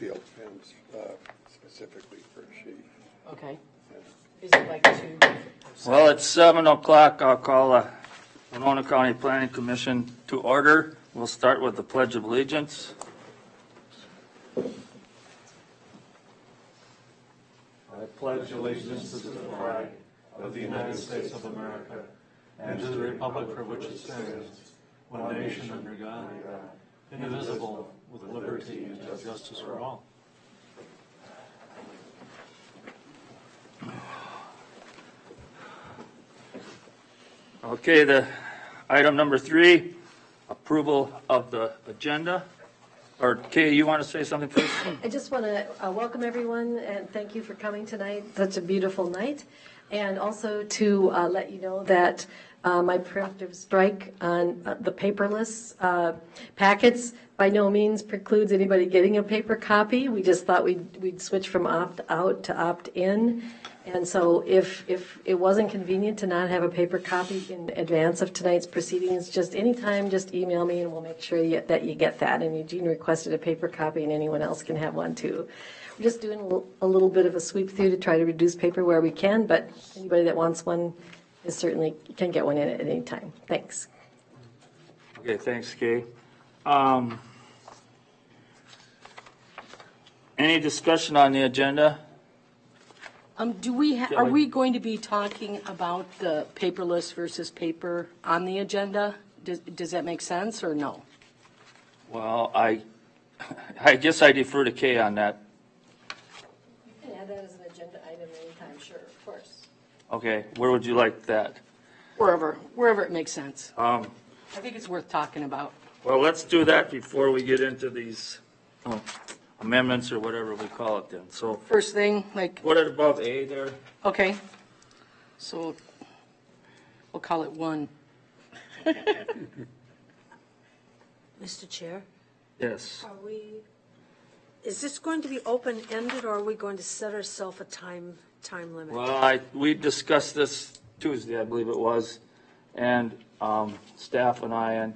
field pens specifically for chief. Okay. Is it like to? Well, it's 7 o'clock. I'll call the Winona County Planning Commission to order. We'll start with the Pledge of Allegiance. I pledge allegiance to the flag of the United States of America and to the republic for which it stands, one nation under God, indivisible, with liberty and justice for all. Okay, the item number 3, approval of the agenda. Or Kay, you want to say something first? I just want to welcome everyone and thank you for coming tonight. Such a beautiful night. And also to let you know that my preemptive strike on the paperless packets by no means precludes anybody getting a paper copy. We just thought we'd switch from opt-out to opt-in. And so if it wasn't convenient to not have a paper copy in advance of tonight's proceedings, just anytime, just email me and we'll make sure that you get that. And Eugene requested a paper copy and anyone else can have one too. We're just doing a little bit of a sweep through to try to reduce paper where we can, but anybody that wants one is certainly can get one in at any time. Thanks. Okay, thanks, Kay. Any discussion on the agenda? Are we going to be talking about the paperless versus paper on the agenda? Does that make sense or no? Well, I guess I defer to Kay on that. You can add that as an agenda item anytime, sure, of course. Okay, where would you like that? Wherever it makes sense. I think it's worth talking about. Well, let's do that before we get into these amendments or whatever we call it then. So First thing, like, put it above A there. okay, so we'll call it 1. Mr. Chair, Yes. is this going to be open-ended, or are we going to set ourselves a time limit? Well, we discussed this Tuesday, I believe it was, and staff and I, and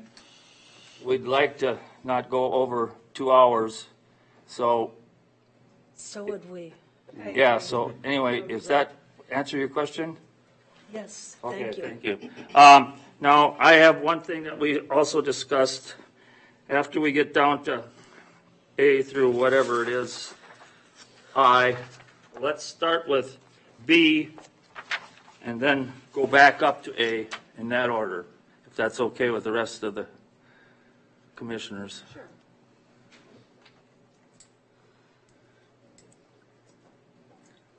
we'd like to not go over 2 hours. So would we. yeah, so anyway, does that answer your question? Yes, Okay, thank you. thank you. Now, I have one thing that we also discussed after we get down to A through whatever it is, let's start with B and then go back up to A in that order, if that's okay with the rest of the commissioners. Sure.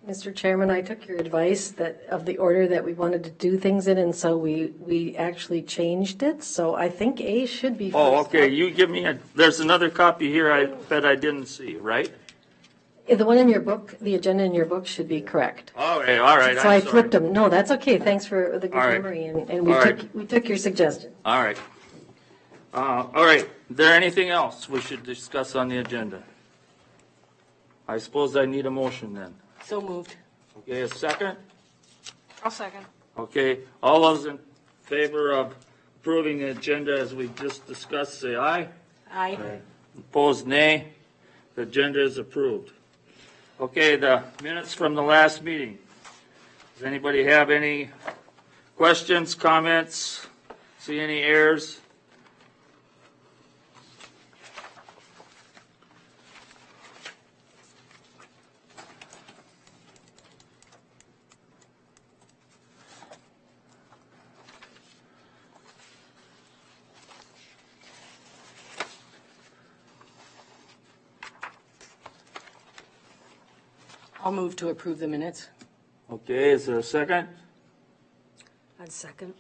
Mr. Chairman, I took your advice of the order that we wanted to do things in, and so we actually changed it. So I think A should be first. Oh, okay, you give me there's another copy here I bet I didn't see, right? The one in your book, the agenda in your book should be correct. All right. So I flipped them. No, that's okay. Thanks for the good All right. memory, and All we right. took your suggestion. All right. All right, is there anything else we should discuss on the agenda? I suppose I need a motion then. So moved. Okay, a second? I'll second. Okay, all those in favor of approving the agenda as we just discussed, say aye. Aye. Opposed, nay. The agenda is approved. Okay, the minutes from the last meeting. Does anybody have any questions, comments? See any errors? I'll move to approve the minutes. Okay, is there a second? I'd second.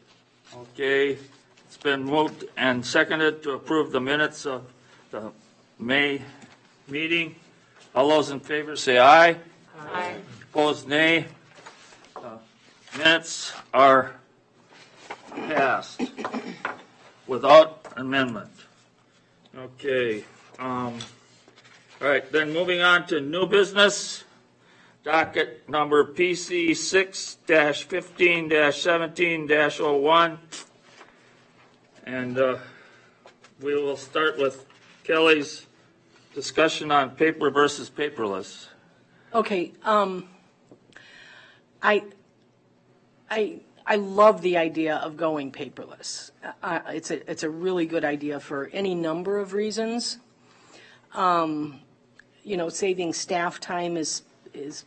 Okay, it's been moved and seconded to approve the minutes of the May meeting. All those in favor say aye. Aye. Opposed, nay. Minutes are passed without amendment. Okay, all right, then moving on to new business. Docket number PC 6-15-17-01. And we will start with Kelly's discussion on paper versus paperless. Okay, I love the idea of going paperless. It's a really good idea for any number of reasons. Saving staff time is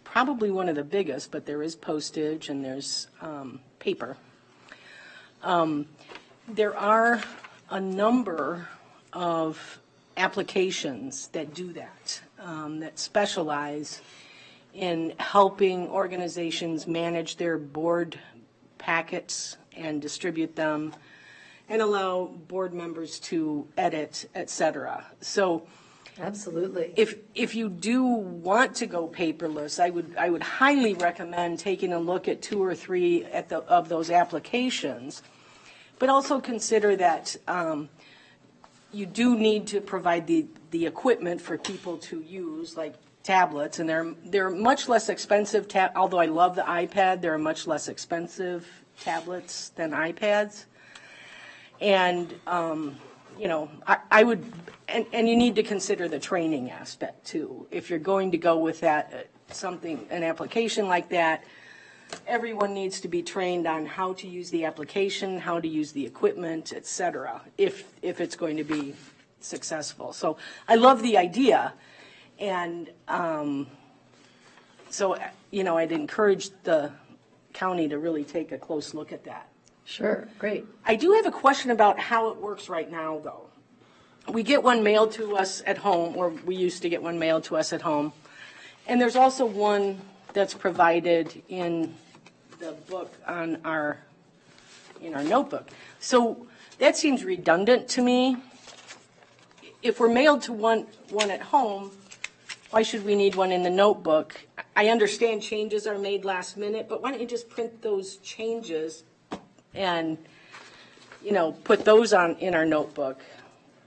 probably one of the biggest, but there is postage and there's paper. There are a number of applications that do that, that specialize in helping organizations manage their board packets and distribute them and allow board members to edit, et cetera. So Absolutely. if you do want to go paperless, I would highly recommend taking a look at 2 or 3 of those applications, but also consider that you do need to provide the equipment for people to use, like tablets, and they're much less expensive. Although I love the iPad, they're much less expensive tablets than iPads. And I would, and you need to consider the training aspect too. If you're going to go with that, an application like that, everyone needs to be trained on how to use the application, how to use the equipment, et cetera, if it's going to be successful. So I love the idea. And so, I'd encourage the county to really take a close look at that. Sure, great. I do have a question about how it works right now, though. We get one mailed to us at home, or we used to get one mailed to us at home. And there's also one that's provided in the book in our notebook. So that seems redundant to me. If we're mailed to one at home, why should we need one in the notebook? I understand changes are made last minute, but why don't you just print those changes and, put those in our notebook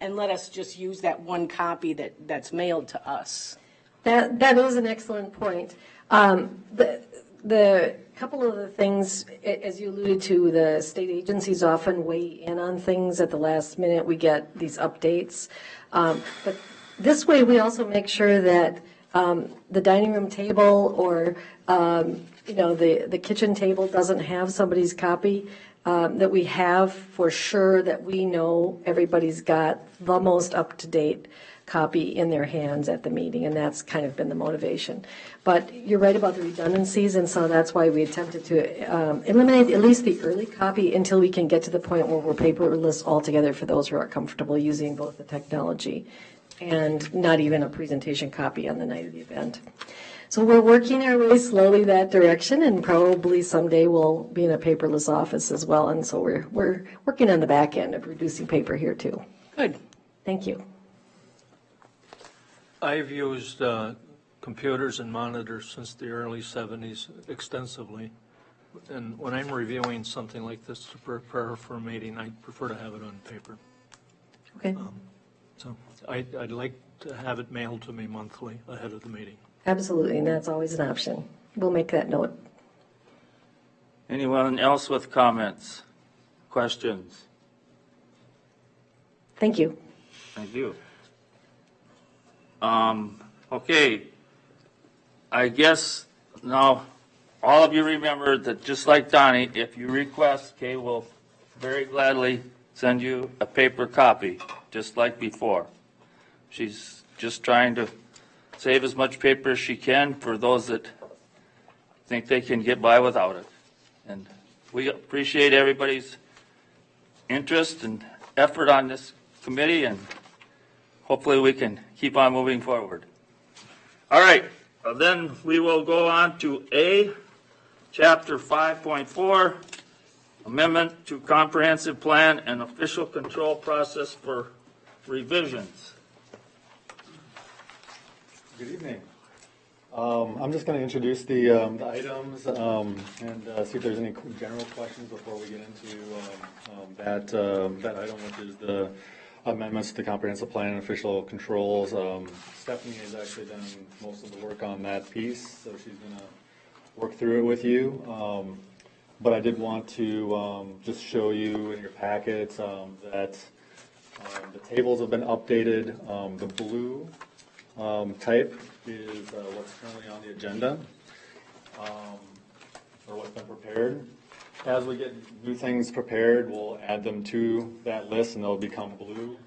and let us just use that one copy that's mailed to us? That is an excellent point. The couple of the things, as you alluded to, the state agencies often weigh in on things at the last minute. We get these updates. But this way, we also make sure that the dining room table or, the kitchen table doesn't have somebody's copy, that we have for sure that we know everybody's got the most up-to-date copy in their hands at the meeting, and that's kind of been the motivation. But you're right about the redundancies, and so that's why we attempted to eliminate at least the early copy until we can get to the point where we're paperless altogether for those who are comfortable using both the technology and not even a presentation copy on the night of the event. So we're working our way slowly that direction, and probably someday we'll be in a paperless office as well, and so we're working on the back end of reducing paper here too. Good. Thank you. I've used computers and monitors since the early 70s extensively. And when I'm reviewing something like this to prepare for a meeting, I prefer to have it on paper. Okay. So I'd like to have it mailed to me monthly ahead of the meeting. Absolutely, and that's always an option. We'll make that note. Anyone else with comments, questions? Thank you. Thank you. Okay, I guess now all of you remember that just like Donnie, if you request, Kay will very gladly send you a paper copy, just like before. She's just trying to save as much paper as she can for those that think they can get by without it. And we appreciate everybody's interest and effort on this committee, and hopefully we can keep on moving forward. All right, then we will go on to A, Chapter 5.4, Amendment to Comprehensive Plan and Official Control Process for Revisions. Good evening. I'm just going to introduce the items and see if there's any general questions before we get into that item, which is the amendments to the comprehensive plan and official controls. Stephanie has actually done most of the work on that piece, so she's going to work through it with you. But I did want to just show you in your packets that the tables have been updated. The blue type is what's currently on the agenda, or what's been prepared. As we get new things prepared, we'll add them to that list, and they'll become blue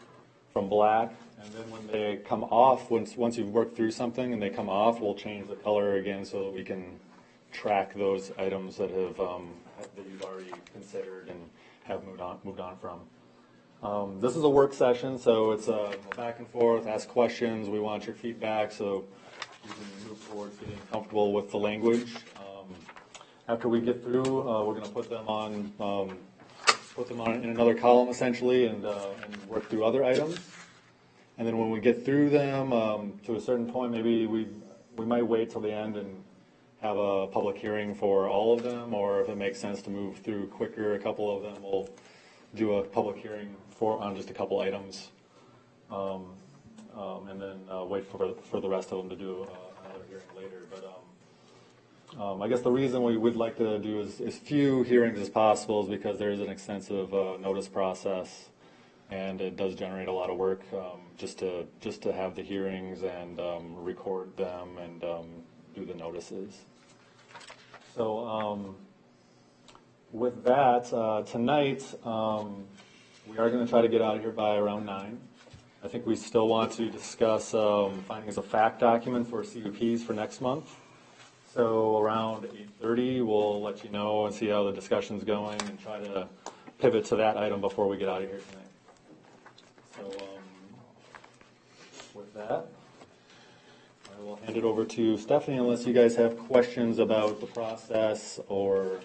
from black. And then when they come off, once you've worked through something and they come off, we'll change the color again so that we can track those items that you've already considered and have moved on from. This is a work session, so it's a back and forth, ask questions. We want your feedback so you can move towards getting comfortable with the language. After we get through, we're going to put them on in another column essentially, and work through other items. And then when we get through them to a certain point, maybe we might wait till the end and have a public hearing for all of them, or if it makes sense to move through quicker, a couple of them, we'll do a public hearing on just a couple items, and then wait for the rest of them to do another hearing later. But I guess the reason we would like to do as few hearings as possible is because there is an extensive notice process, and it does generate a lot of work just to have the hearings and record them and do the notices. So with that, tonight we are going to try to get out of here by around 9. I think we still want to discuss findings of fact document for CUPs for next month. So around 8:30, we'll let you know and see how the discussion's going and try to pivot to that item before we get out of here tonight. So with that, I will hand it over to Stephanie unless you guys have questions about the process or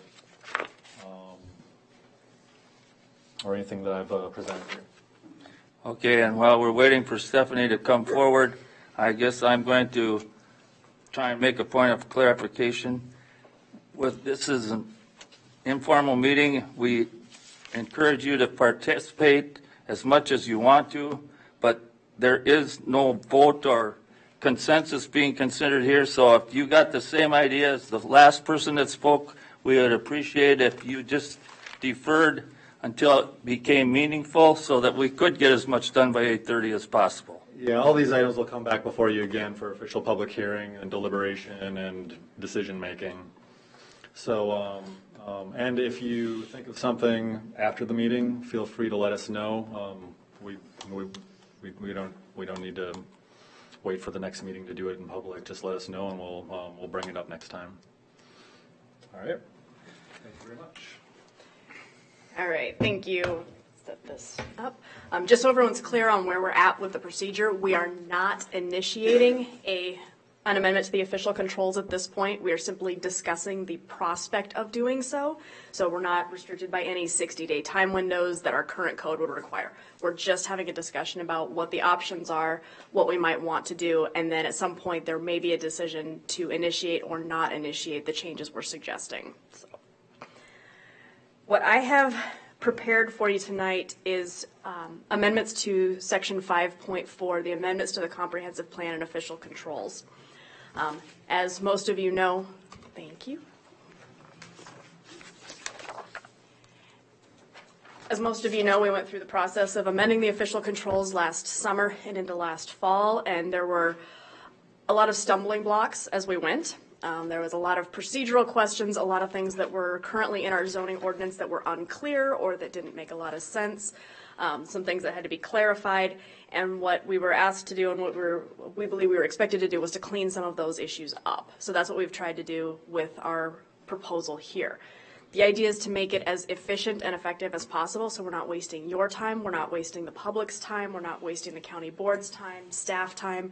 anything that I've presented here. Okay, and while we're waiting for Stephanie to come forward, I guess I'm going to try and make a point of clarification. This is an informal meeting. We encourage you to participate as much as you want to, but there is no vote or consensus being considered here. So if you got the same idea as the last person that spoke, we would appreciate if you just deferred until it became meaningful so that we could get as much done by 8:30 as possible. Yeah, all these items will come back before you again for official public hearing and deliberation and decision making. So, and if you think of something after the meeting, feel free to let us know. We don't need to wait for the next meeting to do it in public. Just let us know, and we'll bring it up next time. All right. Thank you very much. All right, thank you. Set this up. Just so everyone's clear on where we're at with the procedure, we are not initiating an amendment to the official controls at this point. We are simply discussing the prospect of doing so. So we're not restricted by any 60-day time windows that our current code would require. We're just having a discussion about what the options are, what we might want to do, and then at some point there may be a decision to initiate or not initiate the changes we're suggesting. So, what I have prepared for you tonight is amendments to section 5.4, the amendments to the comprehensive plan and official controls. As most of you know, thank you. As most of you know, we went through the process of amending the official controls last summer and into last fall, and there were a lot of stumbling blocks as we went. There was a lot of procedural questions, a lot of things that were currently in our zoning ordinance that were unclear or that didn't make a lot of sense, some things that had to be clarified, and what we were asked to do and what we believe we were expected to do was to clean some of those issues up. So that's what we've tried to do with our proposal here. The idea is to make it as efficient and effective as possible, so we're not wasting your time, we're not wasting the public's time, we're not wasting the county board's time, staff time.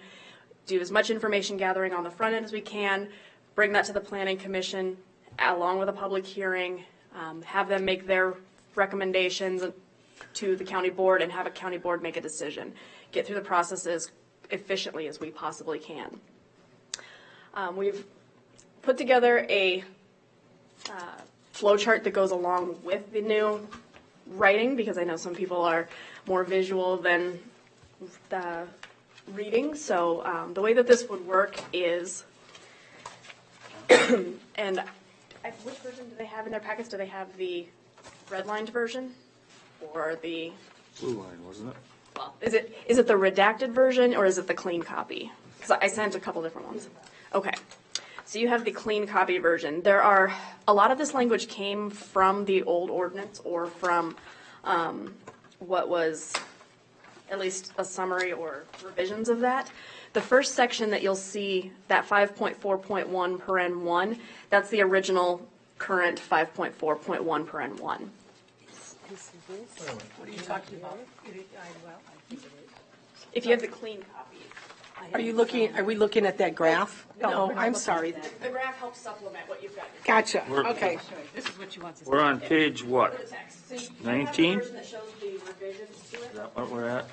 Do as much information gathering on the front end as we can, bring that to the Planning Commission along with a public hearing, have them make their recommendations to the county board and have a county board make a decision. Get through the process as efficiently as we possibly can. We've put together a flow chart that goes along with the new writing because I know some people are more visual than reading. So the way that this would work is and which version do they have in their packets? Do they have the redlined version or the Blue line, wasn't it? well, is it the redacted version or is it the clean copy? because I sent a couple different ones. Okay. So you have the clean copy version. A lot of this language came from the old ordinance or from what was at least a summary or revisions of that. The first section that you'll see, that 5.4.1 paren 1, that's the original current 5.4.1 paren 1. What are you talking about? If you have the clean copy. Are we looking at that graph? No, I'm sorry. The graph helps supplement what you've got. Gotcha, okay. We're on page what? The text. So you have the 19? version that shows the revisions to it. Is that what we're at?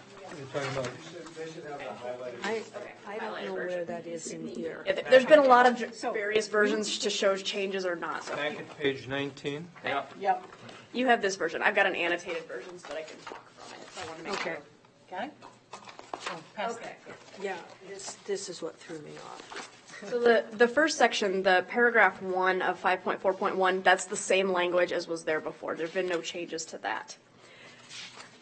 I don't know where that is in here. Yeah, there's been a lot of various versions to show changes or not. So Back at page 19. Yep, you have this version. I've got an annotated version so that I can talk from it. So I want to make Okay, sure. okay. Okay. yeah, this is what threw me off. So the first section, the paragraph 1 of 5.4.1, that's the same language as was there before. There've been no changes to that.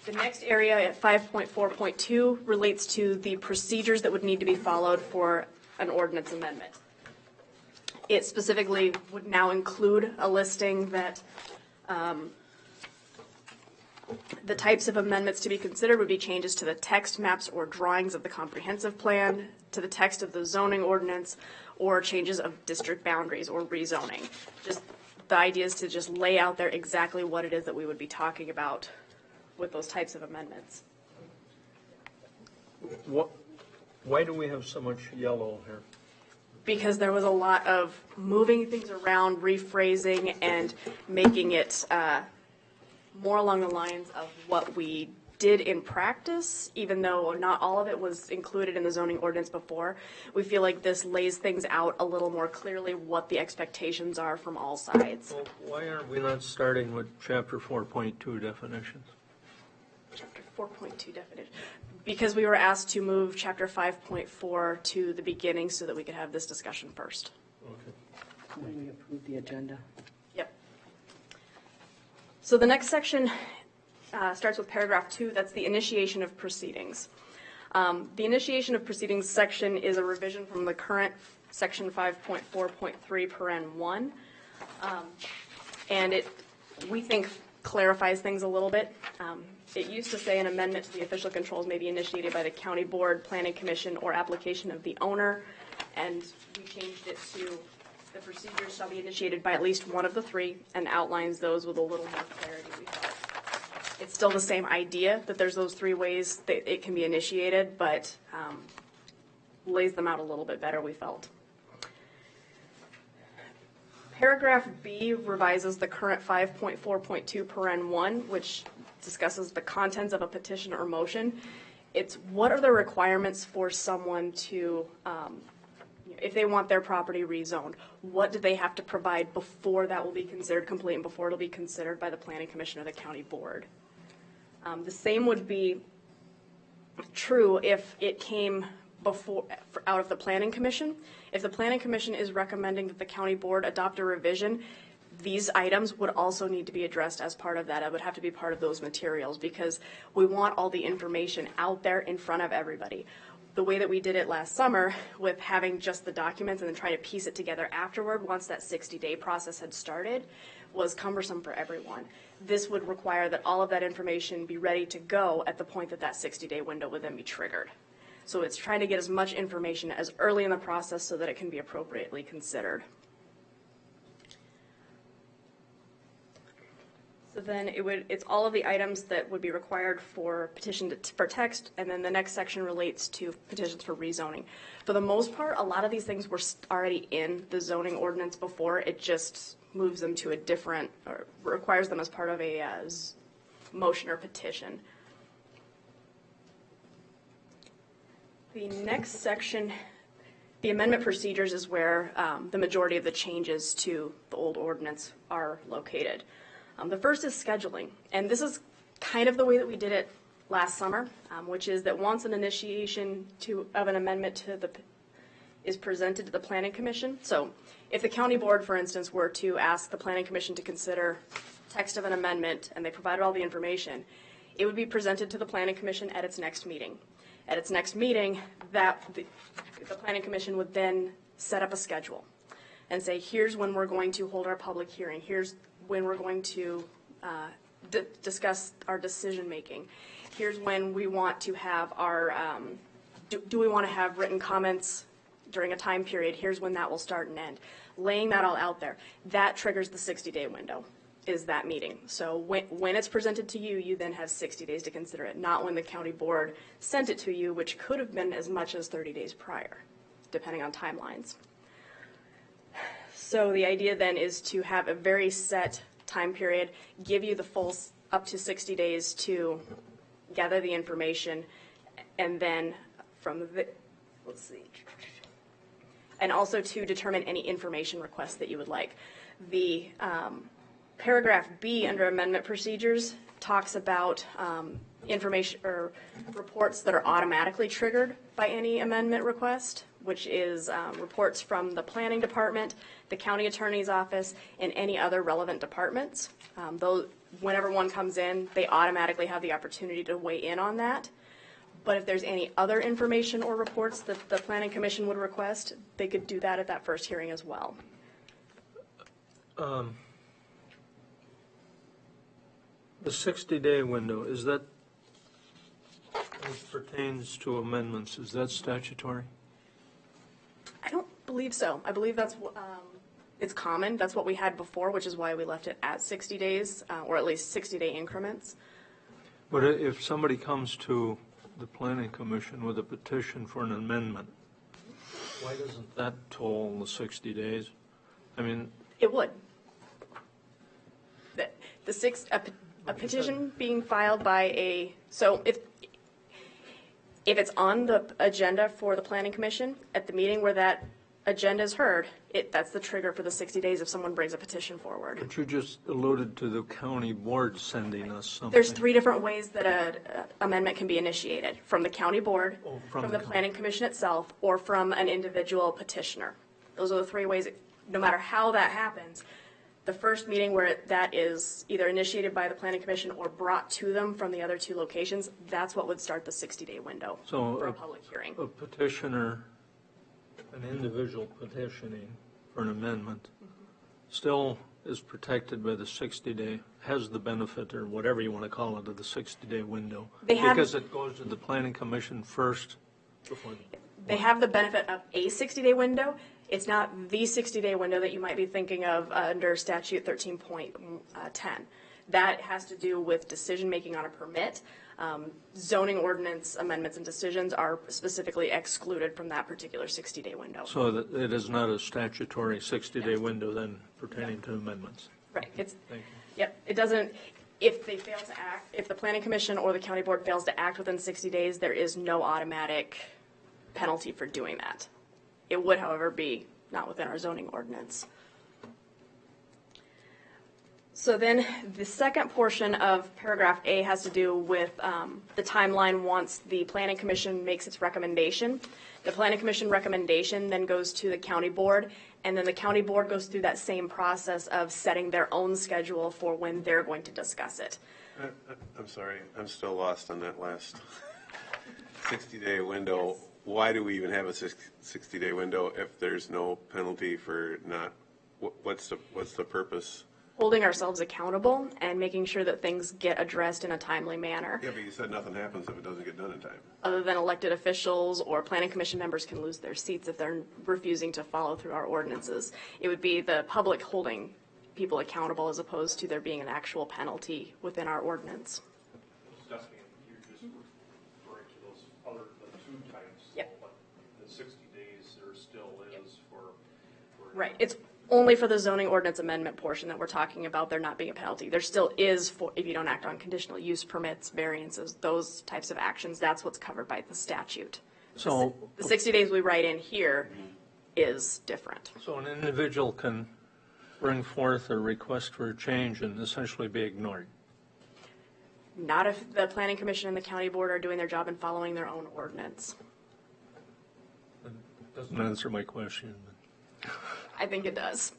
The next area at 5.4.2 relates to the procedures that would need to be followed for an ordinance amendment. It specifically would now include a listing that the types of amendments to be considered would be changes to the text, maps, or drawings of the comprehensive plan, to the text of the zoning ordinance, or changes of district boundaries or rezoning. Just the idea is to just lay out there exactly what it is that we would be talking about with those types of amendments. Why do we have so much yellow here? Because there was a lot of moving things around, rephrasing, and making it more along the lines of what we did in practice, even though not all of it was included in the zoning ordinance before. We feel like this lays things out a little more clearly what the expectations are from all sides. Well, why aren't we not starting with chapter 4.2 definitions? Chapter 4.2 definition. Because we were asked to move chapter 5.4 to the beginning so that we could have this discussion first. Okay. When we approve the agenda. Yep. So the next section starts with paragraph 2. That's the initiation of proceedings. The initiation of proceedings section is a revision from the current section 5.4.3 paren 1. And it, we think, clarifies things a little bit. It used to say an amendment to the official controls may be initiated by the county board, planning commission, or application of the owner. And we changed it to the procedures shall be initiated by at least one of the three and outlines those with a little more clarity, we felt. It's still the same idea that there's those three ways that it can be initiated, but lays them out a little bit better, we felt. Paragraph B revises the current 5.4.2 paren 1, which discusses the contents of a petition or motion. It's what are the requirements for someone to, if they want their property rezoned, what do they have to provide before that will be considered complete and before it'll be considered by the planning commission or the county board. The same would be true if it came out of the planning commission. If the planning commission is recommending that the county board adopt a revision, these items would also need to be addressed as part of that. It would have to be part of those materials because we want all the information out there in front of everybody. The way that we did it last summer with having just the documents and then trying to piece it together afterward once that 60-day process had started was cumbersome for everyone. This would require that all of that information be ready to go at the point that that 60-day window would then be triggered. So it's trying to get as much information as early in the process so that it can be appropriately considered. So then it's all of the items that would be required for petition for text, and then the next section relates to petitions for rezoning. For the most part, a lot of these things were already in the zoning ordinance before. It just moves them to a different, or requires them as part of a motion or petition. The next section, the amendment procedures, is where the majority of the changes to the old ordinance are located. The first is scheduling, and this is kind of the way that we did it last summer, which is that once an initiation of an amendment is presented to the planning commission. So if the county board, for instance, were to ask the planning commission to consider text of an amendment and they provided all the information, it would be presented to the planning commission at its next meeting. At its next meeting, the planning commission would then set up a schedule and say, here's when we're going to hold our public hearing, here's when we're going to discuss our decision-making, here's when we want to have our, do we want to have written comments during a time period, here's when that will start and end. Laying that all out there, that triggers the 60-day window, is that meeting. So when it's presented to you, you then have 60 days to consider it, not when the county board sent it to you, which could have been as much as 30 days prior, depending on timelines. So the idea then is to have a very set time period, give you the full up to 60 days to gather the information, and then from the, let's see, and also to determine any information requests that you would like. The paragraph B under amendment procedures talks about information or reports that are automatically triggered by any amendment request, which is reports from the planning department, the county attorney's office, and any other relevant departments. Those, whenever one comes in, they automatically have the opportunity to weigh in on that. But if there's any other information or reports that the planning commission would request, they could do that at that first hearing as well. The 60-day window, is that, as pertains to amendments, is that statutory? I don't believe so. I believe that's, it's common. That's what we had before, which is why we left it at 60 days, or at least 60-day increments. But if somebody comes to the planning commission with a petition for an amendment, why doesn't that toll the 60 days? I mean, It would. A petition being filed by a, so if it's on the agenda for the planning commission at the meeting where that agenda is heard, that's the trigger for the 60 days if someone brings a petition forward. but you just alluded to the county board sending us something. There's 3 different ways that an amendment can be initiated: from the county board, from the the planning commission itself, or from an individual petitioner. Those are the 3 ways. No matter how that happens, the first meeting where that is either initiated by the planning commission or brought to them from the other 2 locations, that's what would start the 60-day window So for a public hearing. A petitioner, an individual petitioning for an amendment, still is protected by the 60-day, has the benefit, or whatever you want to call it, of the 60-day window. They have- Because it goes to the planning commission first before. They have the benefit of a 60-day window. It's not the 60-day window that you might be thinking of under statute 13.10. That has to do with decision-making on a permit. Zoning ordinance amendments and decisions are specifically excluded from that particular 60-day window. So that it is not a statutory 60-day window then pertaining to amendments. Right. It's, Thank you. yep, it doesn't, if they fail to act, if the planning commission or the county board fails to act within 60 days, there is no automatic penalty for doing that. It would, however, be not within our zoning ordinance. So then the second portion of paragraph A has to do with the timeline once the planning commission makes its recommendation. The planning commission recommendation then goes to the county board, and then the county board goes through that same process of setting their own schedule for when they're going to discuss it. I'm sorry, I'm still lost on that last 60-day window. Why do we even have a 60-day window if there's no penalty for not, what's the purpose? Holding ourselves accountable and making sure that things get addressed in a timely manner. Yeah, but you said nothing happens if it doesn't get done in time. Other than elected officials or planning commission members can lose their seats if they're refusing to follow through our ordinances. It would be the public holding people accountable as opposed to there being an actual penalty within our ordinance. You're just referring to those other, the 2 times. Yep. But the 60 days there still is for. Right. It's only for the zoning ordinance amendment portion that we're talking about there not being a penalty. There still is for, if you don't act on conditional use permits, variances, those types of actions, that's what's covered by the statute. So, The 60 days we write in here is different. so an individual can bring forth a request for a change and essentially be ignored. Not if the planning commission and the county board are doing their job and following their own ordinance. Doesn't answer my question. I think it does.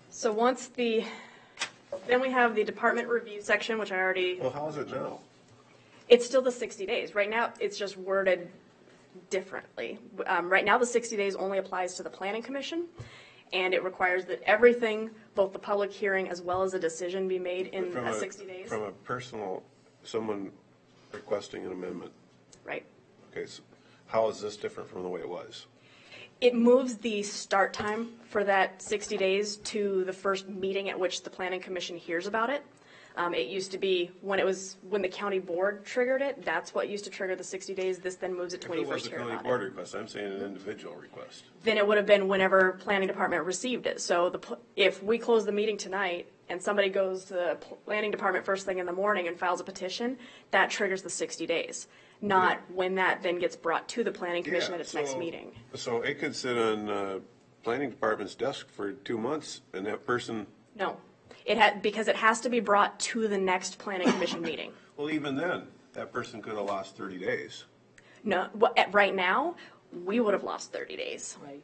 So once the Then we have the department review section, which I already, Well, how is it now? it's still the 60 days. Right now, it's just worded differently. Right now, the 60 days only applies to the planning commission, and it requires that everything, both the public hearing as well as a decision, be made in From 60 days. From a personal, someone requesting an amendment. Right. Okay, so how is this different from the way it was? It moves the start time for that 60 days to the first meeting at which the planning commission hears about it. It used to be when the county board triggered it, that's what used to trigger the 60 days. This then moves it to when you If it was first a hear county about board it. request, I'm saying an individual request. Then it would have been whenever planning department received it. So if we close the meeting tonight and somebody goes to the planning department first thing in the morning and files a petition, that triggers the 60 days. Not when that then gets brought to the planning commission Yeah, at its next so- meeting. So it could sit on planning department's desk for 2 months, and that person, No. Because it has to be brought to the next planning commission meeting. well, even then, that person could have lost 30 days. No, right now, we would have lost 30 days. Right.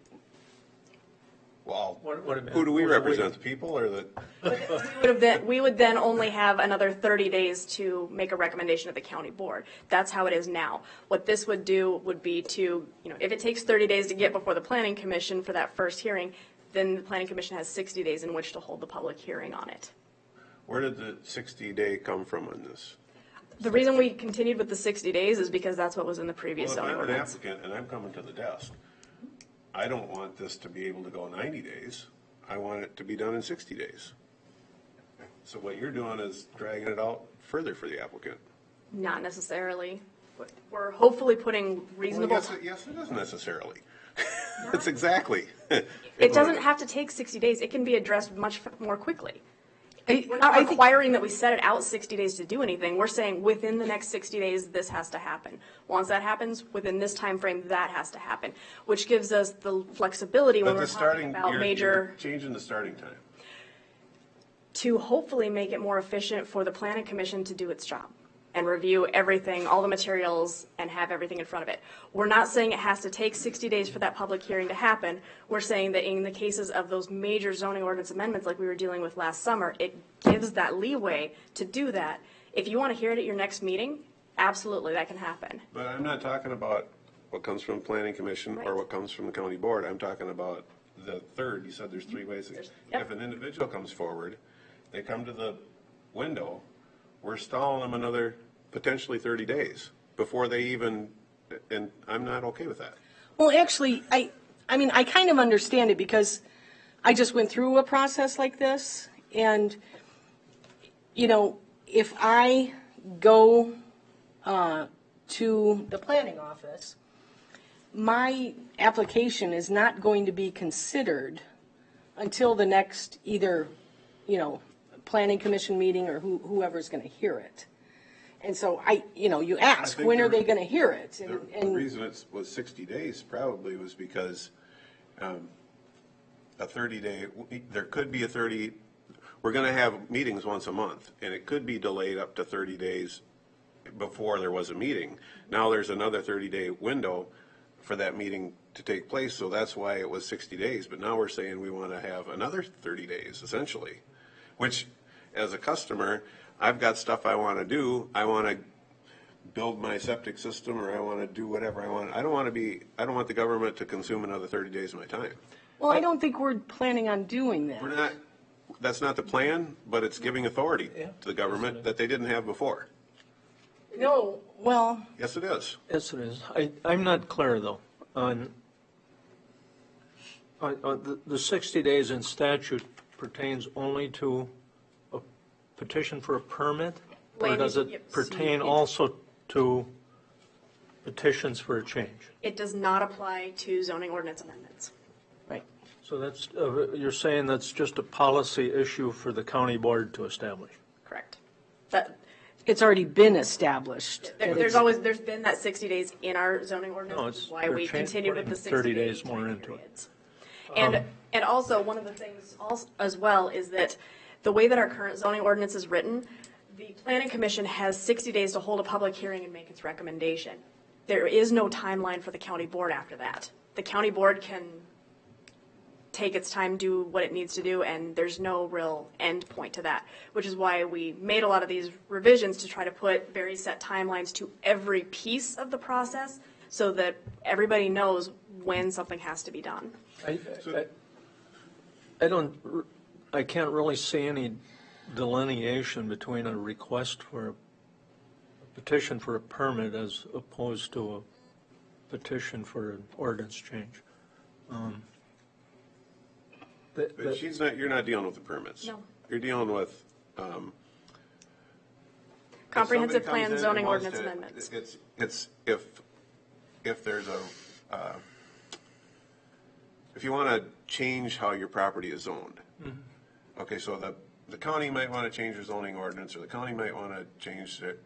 Well, Wait a minute. who do we Who's the represent, the people or the? We would then only have another 30 days to make a recommendation to the county board. That's how it is now. What this would do would be to, if it takes 30 days to get before the planning commission for that first hearing, then the planning commission has 60 days in which to hold the public hearing on it. Where did the 60-day come from on this? The reason we continued with the 60 days is because that's what was in the previous Well, if zoning I'm an ordinance. applicant and I'm coming to the desk, I don't want this to be able to go 90 days. I want it to be done in 60 days. So what you're doing is dragging it out further for the applicant. Not necessarily. But we're hopefully putting Well, reasonable. yes, it is necessarily. That's exactly. It doesn't have to take 60 days. It can be addressed much more quickly. I We're not think- requiring that we set it out 60 days to do anything. We're saying within the next 60 days, this has to happen. Once that happens, within this time frame, that has to happen, which gives us the flexibility when But we're the talking starting, about you're major, changing the starting time. to hopefully make it more efficient for the planning commission to do its job and review everything, all the materials, and have everything in front of it. We're not saying it has to take 60 days for that public hearing to happen. We're saying that in the cases of those major zoning ordinance amendments like we were dealing with last summer, it gives that leeway to do that. If you want to hear it at your next meeting, absolutely, that can happen. But I'm not talking about what comes from the planning commission or Right. what comes from the county board. I'm talking about the third. You said there's 3 ways. Yep. If an individual comes forward, they come to the window, we're stalling them another potentially 30 days before they even, and I'm not okay with that. Well, actually, I mean, I kind of understand it because I just went through a process like this. And, if I go to the planning office, my application is not going to be considered until the next either, planning commission meeting or whoever's going to hear it. And so you ask, think when are the- they going to hear it? The reason it was 60 days probably was because a 30-day, there could be we're going to have meetings once a month, and it could be delayed up to 30 days before there was a meeting. Now there's another 30-day window for that meeting to take place, so that's why it was 60 days. But now we're saying we want to have another 30 days, essentially, which, as a customer, I've got stuff I want to do. I want to build my septic system, or I want to do whatever I want. I don't want the government to consume another 30 days of my time. Well, I don't think we're planning on doing that. We're not, that's not the plan, but it's giving authority to the government that they didn't have before. No, well, Yes, it is. Yes, it is. I'm not clear, though, on the 60 days in statute pertains only to a petition for a permit? Or Land does use- it yep, pertain so also to petitions for a change? It does not apply to zoning ordinance amendments. right. So that's, you're saying that's just a policy issue for the county board to establish? Correct. It's already been established. There's been that 60 days in our zoning ordinance, No, which it's- is why they're we continued with the putting 60 30 days days more into it. And also, one of the things as well is that the way that our current zoning ordinance is written, the planning commission has 60 days to hold a public hearing and make its recommendation. There is no timeline for the county board after that. The county board can take its time, do what it needs to do, and there's no real end point to that, which is why we made a lot of these revisions to try to put very set timelines to every piece of the process so that everybody knows when something has to be done. I can't really see any delineation between a request for a petition for a permit as opposed to a petition for an ordinance change. But you're not dealing with the permits. No. You're dealing with, Comprehensive if somebody plan, comes in zoning and wants ordinance to- amendments. It's, if there's if you want to change how your property is zoned. Okay, so the county might want to change their zoning ordinance, or the county might want to change their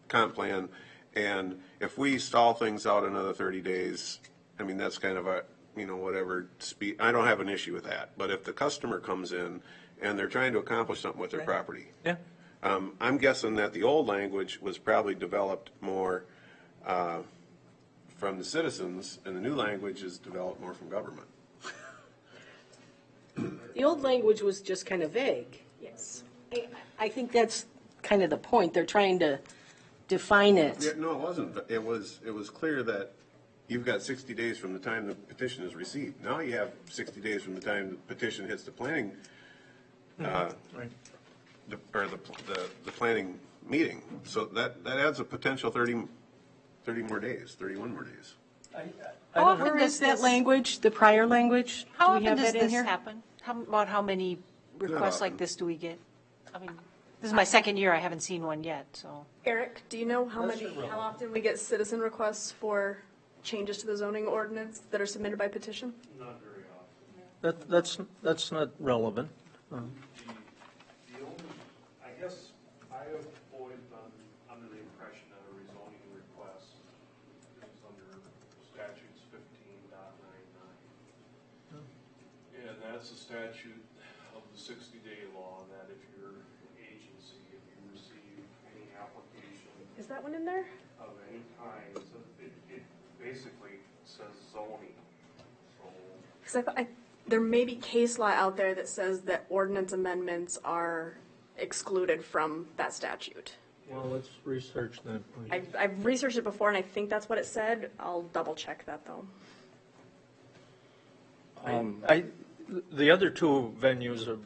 comp plan, and if we stall things out another 30 days, I mean, that's kind of a, whatever speed, I don't have an issue with that. But if the customer comes in and they're trying to accomplish something with their property, Yeah. I'm guessing that the old language was probably developed more from the citizens, and the new language is developed more from government. The old language was just kind of vague. Yes. I think that's kind of the point. They're trying to define Yeah, it. no, it wasn't. It was clear that you've got 60 days from the time the petition is received. Now you have 60 days from the time the petition hits the planning, Right. the planning meeting. So that adds a potential 30 more days, 31 more days. How often Where does is that this, language, the prior language? how Do we often have does that in this here? happen? About how many requests often. like this do we get? I mean, this is my second year, I haven't seen one yet, so. Eric, do you know how often we get citizen requests for changes to the zoning ordinance that are submitted by petition? Not very often. That's not relevant. The only, I guess, I have always been under the impression that a rezoning request is under statutes 15.99. And that's a statute of the 60-day law, that if you're an agency, if you receive any application Is that one in there? of any kind, so it basically says zoning. So Because there may be case law out there that says that ordinance amendments are excluded from that statute. Well, let's research that, please. I've researched it before, and I think that's what it said. I'll double check that, though. The other two venues or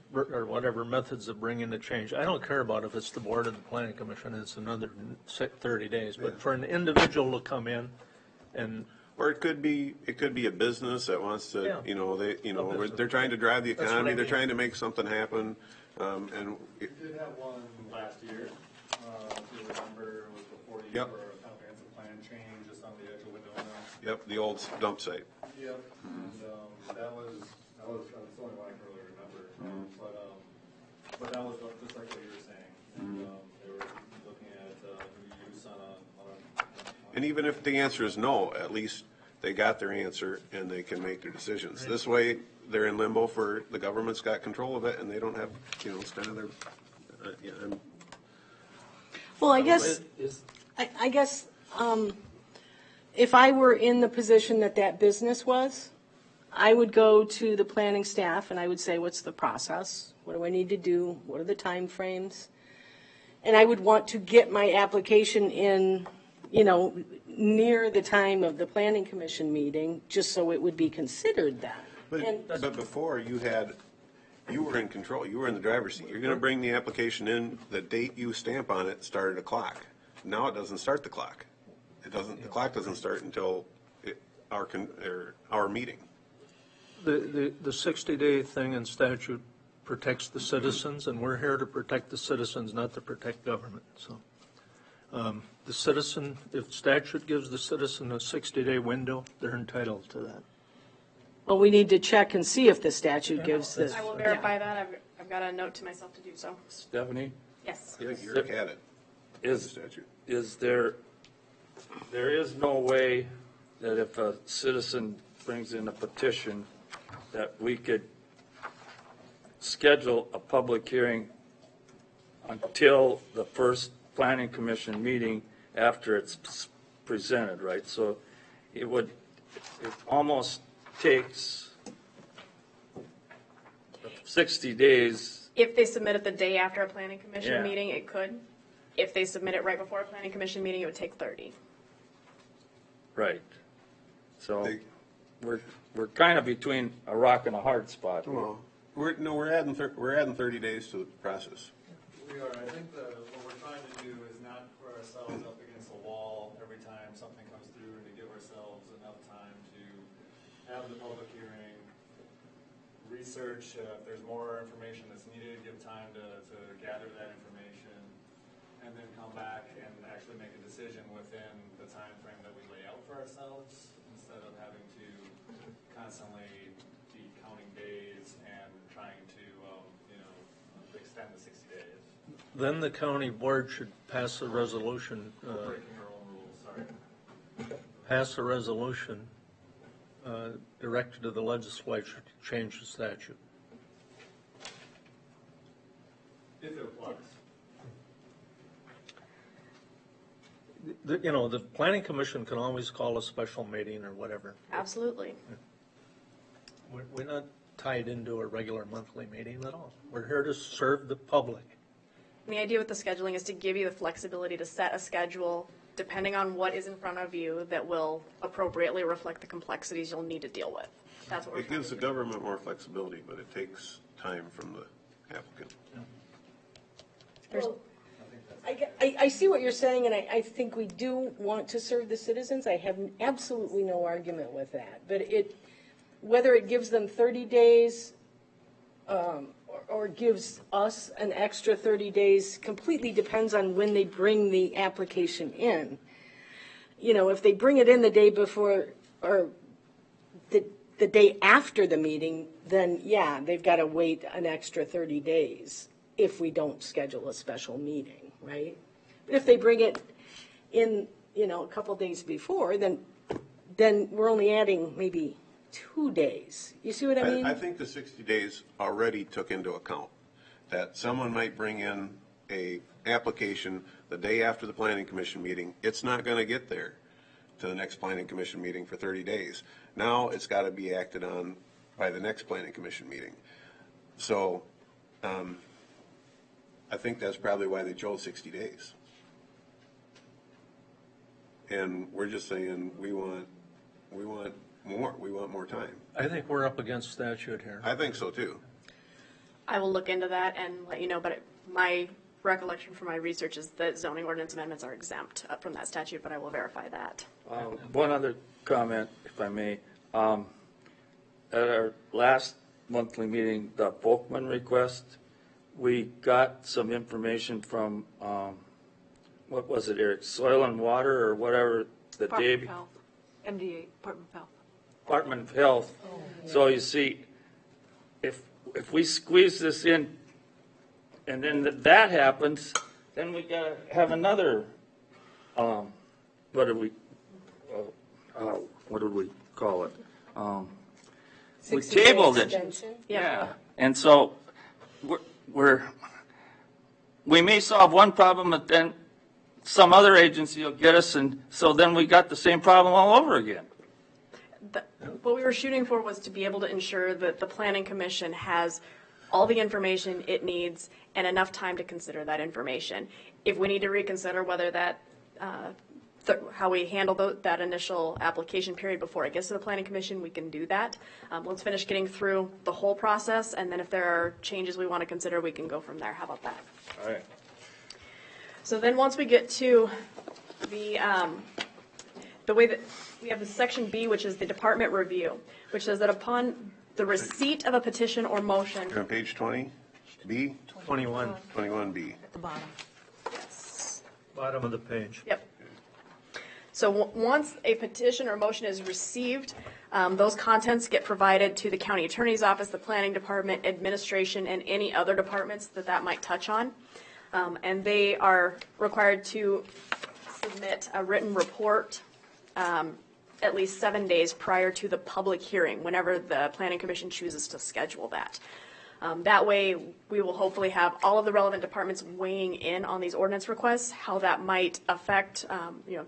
whatever methods of bringing the change, I don't care about if it's the board or the planning commission, it's another 30 days. But for an individual to come in and, Or it could be a business that wants to, Yeah. they're trying to drive the That's what I economy, they're mean. trying to make something happen, and We did have one last year, if you remember, it was before you Yep. for a comprehensive plan change, just on the edge of Winona. yep, the old dump site. Yep, and that was that's the only one I can really remember. But that was just like what you were saying. And, they were looking at new use on a. And even if the answer is no, at least they got their answer and they can make their decisions. This way, they're in limbo for, the government's got control of it and they don't have, it's kind of their, Well, I guess, if I were in the position that business was, I would go to the planning staff and I would say, what's the process? What do I need to do? What are the timeframes? And I would want to get my application in, near the time of the planning commission meeting, just so it would be considered that. but before you were in control, you were in the driver's seat. You're going to bring the application in, the date you stamp on it started a clock. Now it doesn't start the clock. The clock doesn't start until our meeting. the 60-day thing in statute protects the citizens, and we're here to protect the citizens, not to protect government, so. The citizen, if statute gives the citizen a 60-day window, they're entitled to that. Well, we need to check and see if the statute gives this. I will verify that. I've got a note to myself to do so. Stephanie, Yes. I think Eric had it. The statute. there is no way that if a citizen brings in a petition, that we could schedule a public hearing until the first planning commission meeting after it's presented, right? So it almost takes 60 days, If they submit it the day after a planning commission Yeah. meeting, it could. If they submit it right before a planning commission meeting, it would take 30. right. So They- we're kind of between a rock and a hard spot. Well, we're adding 30 days to the process. We are, I think what we're trying to do is not put ourselves up against a wall every time something comes through, and to give ourselves enough time to have the public hearing, research, if there's more information that's needed, give time to gather that information, and then come back and actually make a decision within the time frame that we lay out for ourselves, instead of having to constantly be counting days and trying to, extend the 60 days. Then the county board should pass a resolution, We're breaking our own rules, sorry. pass a resolution directed to the legislature to change the statute. If it applies. The planning commission can always call a special meeting or whatever. Absolutely. We're not tied into a regular monthly meeting at all. We're here to serve the public. And the idea with the scheduling is to give you the flexibility to set a schedule depending on what is in front of you that will appropriately reflect the complexities you'll need to deal with. That's what we're It trying gives to the do. government more flexibility, but it takes time from the applicant. Well, I see what you're saying, and I think we do want to serve the citizens. I have absolutely no argument with that. But whether it gives them 30 days or gives us an extra 30 days completely depends on when they bring the application in. If they bring it in the day before or the day after the meeting, then yeah, they've got to wait an extra 30 days if we don't schedule a special meeting, right? But if they bring it in, a couple days before, then we're only adding maybe 2 days. You see what I mean? I think the 60 days already took into account that someone might bring in a application the day after the planning commission meeting. It's not going to get there to the next planning commission meeting for 30 days. Now it's got to be acted on by the next planning commission meeting. So I think that's probably why they chose 60 days. And we're just saying we want more. We want more time. I think we're up against statute here. I think so too. I will look into that and let you know, but my recollection from my research is that zoning ordinance amendments are exempt from that statute, but I will verify that. One other comment, if I may. At our last monthly meeting, the Volkman request, we got some information from, what was it, Eric? Soil and Water or whatever, the day. Department of Health, MDA, Department of Health. Department of Health. So you see, if we squeeze this in and then that happens, then we gotta have another, what did we call it? We 60-day tabled it. extension? Yeah, and so we may solve one problem, but then some other agency will get us, and so then we got the same problem all over again. What we were shooting for was to be able to ensure that the planning commission has all the information it needs and enough time to consider that information. If we need to reconsider whether that, how we handle that initial application period before it gets to the planning commission, we can do that. Let's finish getting through the whole process, and then if there are changes we want to consider, we can go from there. How about that? All right. So then once we get to the way that we have the section B, which is the department review, which says that upon the receipt of a petition or motion. You're on page 20, B? 21, 21B. At the bottom. bottom of the page. Yep. So once a petition or motion is received, those contents get provided to the county attorney's office, the planning department, administration, and any other departments that might touch on. And they are required to submit a written report at least 7 days prior to the public hearing, whenever the planning commission chooses to schedule that. That way, we will hopefully have all of the relevant departments weighing in on these ordinance requests, how that might affect,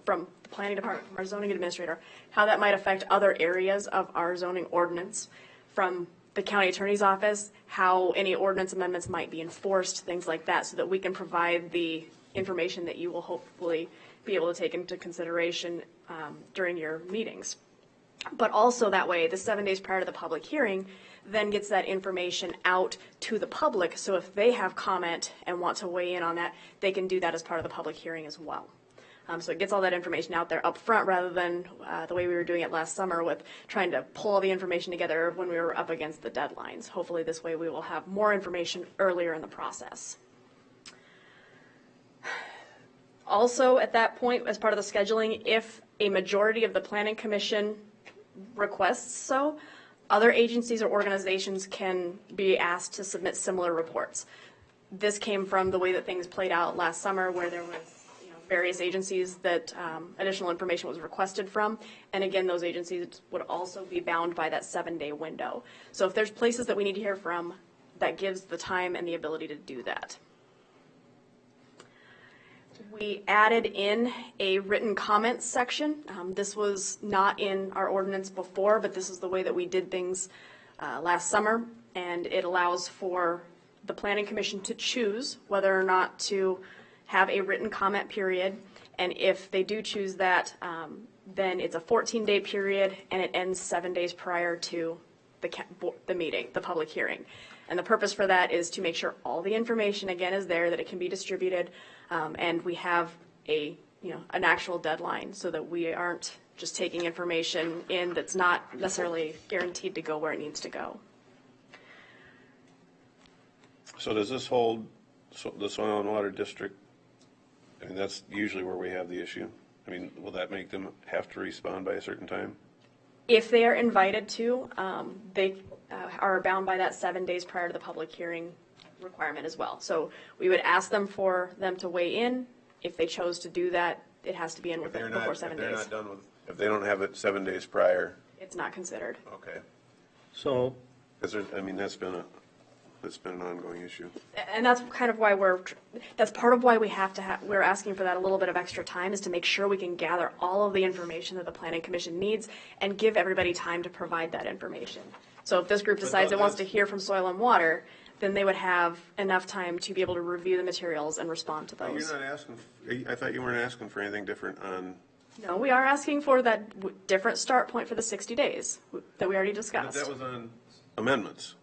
from the planning department, from our zoning administrator, how that might affect other areas of our zoning ordinance, from the county attorney's office, how any ordinance amendments might be enforced, things like that, so that we can provide the information that you will hopefully be able to take into consideration during your meetings. But also that way, the 7 days prior to the public hearing then gets that information out to the public, so if they have comment and want to weigh in on that, they can do that as part of the public hearing as well. So it gets all that information out there up front rather than the way we were doing it last summer with trying to pull all the information together when we were up against the deadlines. Hopefully this way we will have more information earlier in the process. Also, at that point, as part of the scheduling, if a majority of the Planning Commission requests so, other agencies or organizations can be asked to submit similar reports. This came from the way that things played out last summer, where there was various agencies that additional information was requested from. And again, those agencies would also be bound by that 7-day window. So if there's places that we need to hear from, that gives the time and the ability to do that. We added in a written comments section. This was not in our ordinance before, but this is the way that we did things last summer. And it allows for the Planning Commission to choose whether or not to have a written comment period. And if they do choose that, then it's a 14-day period and it ends 7 days prior to the meeting, the public hearing. And the purpose for that is to make sure all the information, again, is there, that it can be distributed, and we have an actual deadline so that we aren't just taking information in that's not necessarily guaranteed to go where it needs to go. So does this hold the Soil and Water District? I mean, that's usually where we have the issue. I mean, will that make them have to respond by a certain time? If they are invited to, they are bound by that 7 days prior to the public hearing requirement as well. So we would ask them for them to weigh in. If they chose to do that, it has to be in before 7 days. If they're not done with, if they don't have it 7 days prior. It's not considered. Okay. So, Because I mean, that's been an ongoing issue. And that's kind of why that's part of why we have to we're asking for that a little bit of extra time, is to make sure we can gather all of the information that the Planning Commission needs and give everybody time to provide that information. So if this group decides it wants to hear from Soil and Water, then they would have enough time to be able to review the materials and respond to those. You're not asking, I thought you weren't asking for anything different on. No, we are asking for that different start point for the 60 days that we already discussed. But that was on amendments.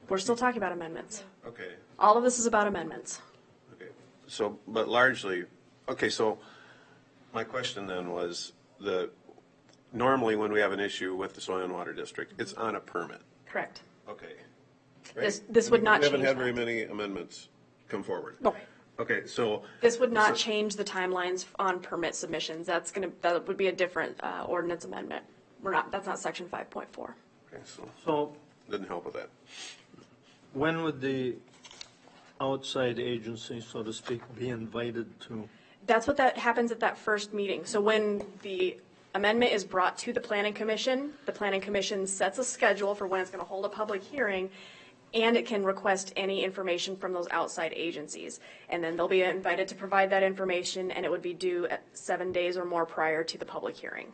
We're still talking about amendments. Okay. All of this is about amendments. Okay. So, but largely, okay, so my question then was normally when we have an issue with the Soil and Water District, it's on a permit. Correct. Okay. This would not change We haven't had that. very many amendments come forward. No. Okay, so. This would not change the timelines on permit submissions. That would be a different ordinance amendment. That's not section 5.4. Okay, so didn't help with that. when would the outside agency, so to speak, be invited to? That happens at that first meeting. So when the amendment is brought to the Planning Commission sets a schedule for when it's going to hold a public hearing, and it can request any information from those outside agencies. And then they'll be invited to provide that information, and it would be due at 7 days or more prior to the public hearing.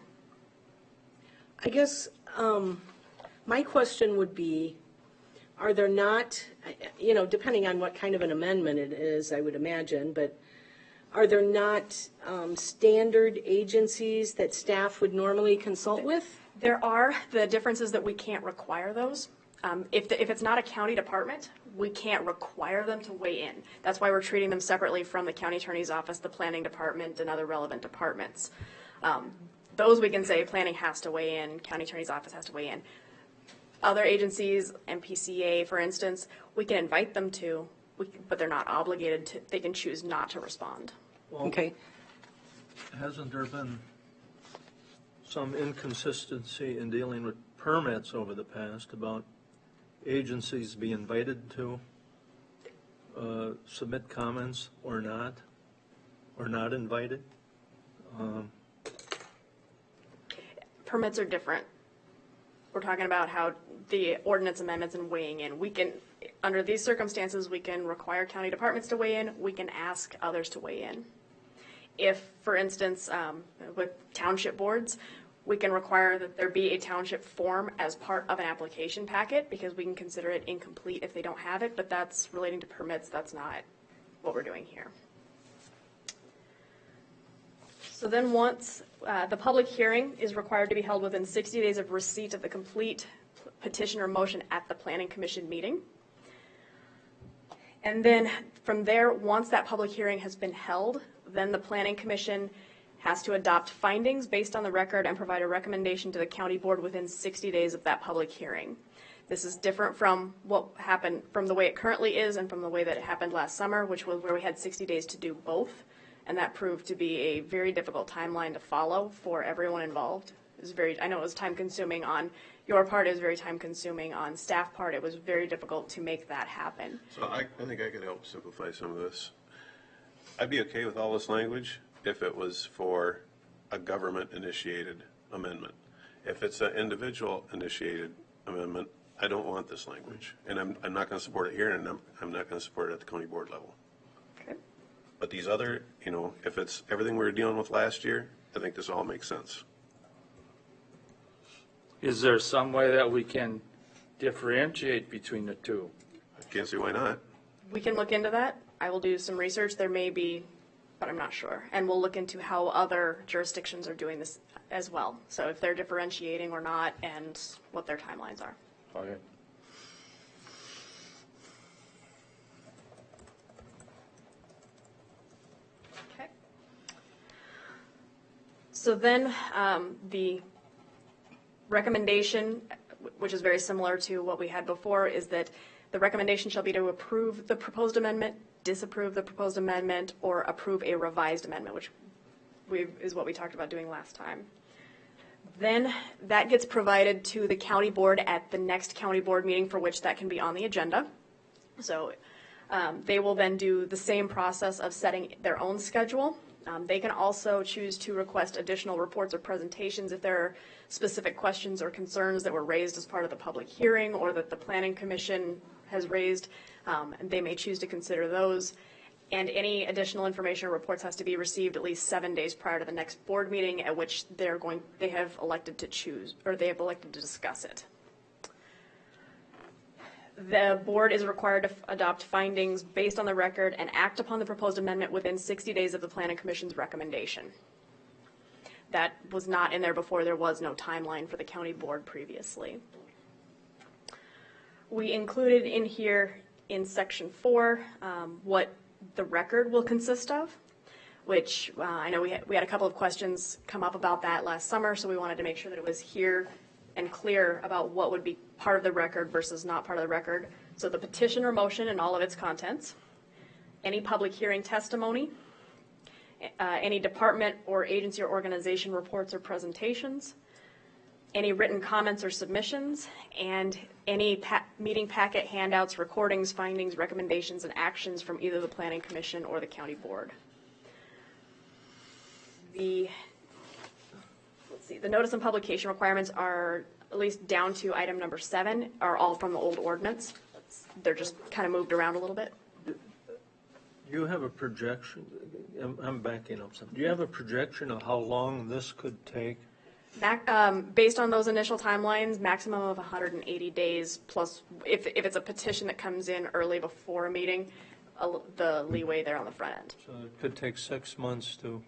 I guess my question would be, are there not, depending on what kind of an amendment it is, I would imagine, but are there not standard agencies that staff would normally consult with? There are. The difference is that we can't require those. If it's not a county department, we can't require them to weigh in. That's why we're treating them separately from the county attorney's office, the planning department, and other relevant departments. Those we can say planning has to weigh in, county attorney's office has to weigh in. Other agencies, MPCA, for instance, we can invite them to, but they're not obligated to. They can choose not to respond. Well, Okay. Hasn't there been some inconsistency in dealing with permits over the past about agencies be invited to submit comments or not invited? Permits are different. We're talking about how the ordinance amendments and weighing in. We can, under these circumstances, we can require county departments to weigh in. We can ask others to weigh in. If, for instance, with township boards, We can require that there be a township form as part of an application packet because we can consider it incomplete if they don't have it, but that's relating to permits. That's not what we're doing here. So then once the public hearing is required to be held within 60 days of receipt of the complete petition or motion at the Planning Commission meeting. And then from there, once that public hearing has been held, then the Planning Commission has to adopt findings based on the record and provide a recommendation to the county board within 60 days of that public hearing. This is different from what happened, from the way it currently is and from the way that it happened last summer, which was where we had 60 days to do both. And that proved to be a very difficult timeline to follow for everyone involved. It was I know it was time consuming on your part, it was very time consuming on staff part. It was very difficult to make that happen. So I think I could help simplify some of this. I'd be okay with all this language if it was for a government-initiated amendment. If it's an individual-initiated amendment, I don't want this language. And I'm not going to support it here, and I'm not going to support it at the county board level. Okay. But these other, if it's everything we were dealing with last year, I think this all makes sense. Is there some way that we can differentiate between the two? I can't see why not. We can look into that. I will do some research. There may be, but I'm not sure. And we'll look into how other jurisdictions are doing this as well. So if they're differentiating or not and what their timelines are. Okay. Okay. So then the recommendation, which is very similar to what we had before, is that the recommendation shall be to approve the proposed amendment, disapprove the proposed amendment, or approve a revised amendment, which is what we talked about doing last time. Then that gets provided to the county board at the next county board meeting for which that can be on the agenda. So they will then do the same process of setting their own schedule. They can also choose to request additional reports or presentations if there are specific questions or concerns that were raised as part of the public hearing or that the Planning Commission has raised. And they may choose to consider those. And any additional information or reports has to be received at least 7 days prior to the next board meeting at which they have elected to choose, or they have elected to discuss it. The board is required to adopt findings based on the record and act upon the proposed amendment within 60 days of the Planning Commission's recommendation. That was not in there before. There was no timeline for the county board previously. We included in here in section 4 what the record will consist of, which I know we had a couple of questions come up about that last summer, so we wanted to make sure that it was here and clear about what would be part of the record versus not part of the record. So the petition or motion and all of its contents, any public hearing testimony, any department or agency or organization reports or presentations, any written comments or submissions, and any meeting packet, handouts, recordings, findings, recommendations, and actions from either the Planning Commission or the county board. The notice and publication requirements are, at least down to item number 7, are all from the old ordinance. They're just kind of moved around a little bit. Do you have a projection? I'm backing up some. Do you have a projection of how long this could take? Based on those initial timelines, maximum of 180 days, plus if it's a petition that comes in early before a meeting, the leeway there on the front end. So it could take 6 months to...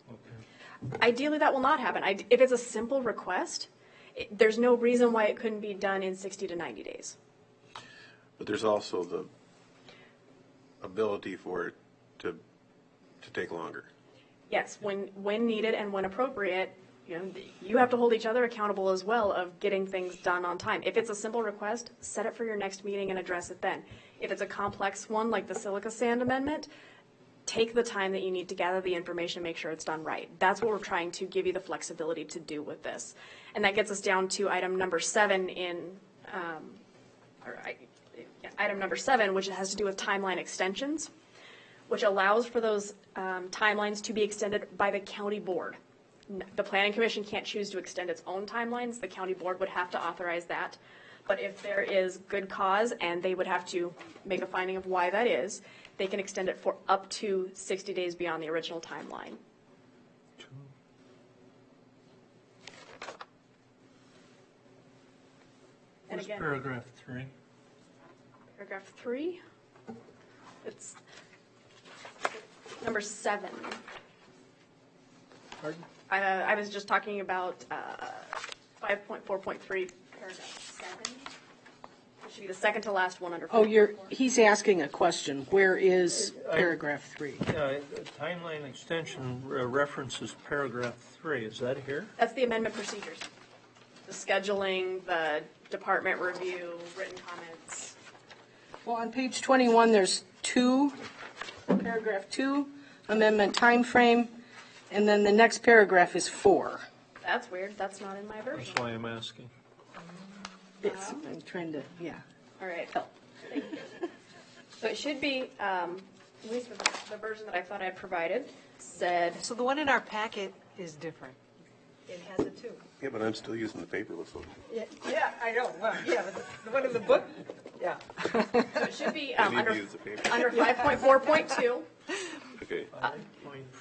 Okay. Ideally, that will not happen. If it's a simple request, there's no reason why it couldn't be done in 60 to 90 days. But there's also the ability for it to take longer. Yes, when needed and when appropriate, you have to hold each other accountable as well of getting things done on time. If it's a simple request, set it for your next meeting and address it then. If it's a complex one like the silica sand amendment, take the time that you need to gather the information and make sure it's done right. That's what we're trying to give you the flexibility to do with this. And that gets us down to item number 7 item number 7, which has to do with timeline extensions, which allows for those timelines to be extended by the county board. The Planning Commission can't choose to extend its own timelines. The county board would have to authorize that. But if there is good cause and they would have to make a finding of why that is, they can extend it for up to 60 days beyond the original timeline. And Where's again, paragraph 3? paragraph 3, it's number 7. Pardon? I was just talking about 5.4.3, paragraph 7. It should be the second to last one under. Oh, he's asking a question. Where is paragraph 3? Yeah, timeline extension references paragraph 3. Is that here? That's the amendment procedures. The scheduling, the department review, written comments. Well, on page 21, there's paragraph 2, amendment time frame, and then the next paragraph is 4. That's weird. That's not in my version. That's why I'm asking. I'm trying to, yeah. All right. Thank you. So it should be, at least the version that I thought I'd provided, said, So the one in our packet is different. It has it too. Yeah, but I'm still using the paperless one. Yeah, I know. Well, yeah, but the one in the book, yeah. so it should be I need under to use the paper. 5.4.2. Okay,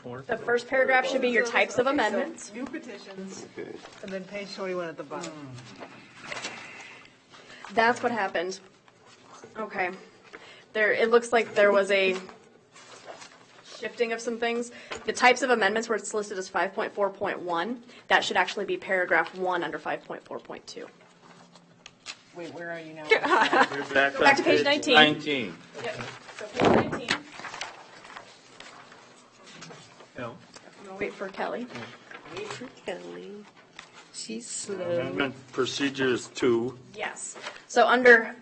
5.4. The first paragraph should be your types of amendments. New petitions, okay. and then page 21 at the bottom. That's what happened. Okay. It looks like there was a shifting of some things. The types of amendments where it's listed as 5.4.1, that should actually be paragraph 1 under 5.4.2. Wait, where are you now? You're back back on to page 19. 19. Yep. So page 19. Yeah. I'm gonna wait for Kelly. Wait for Kelly. She's slow. Amendment procedures 2. Yes. So under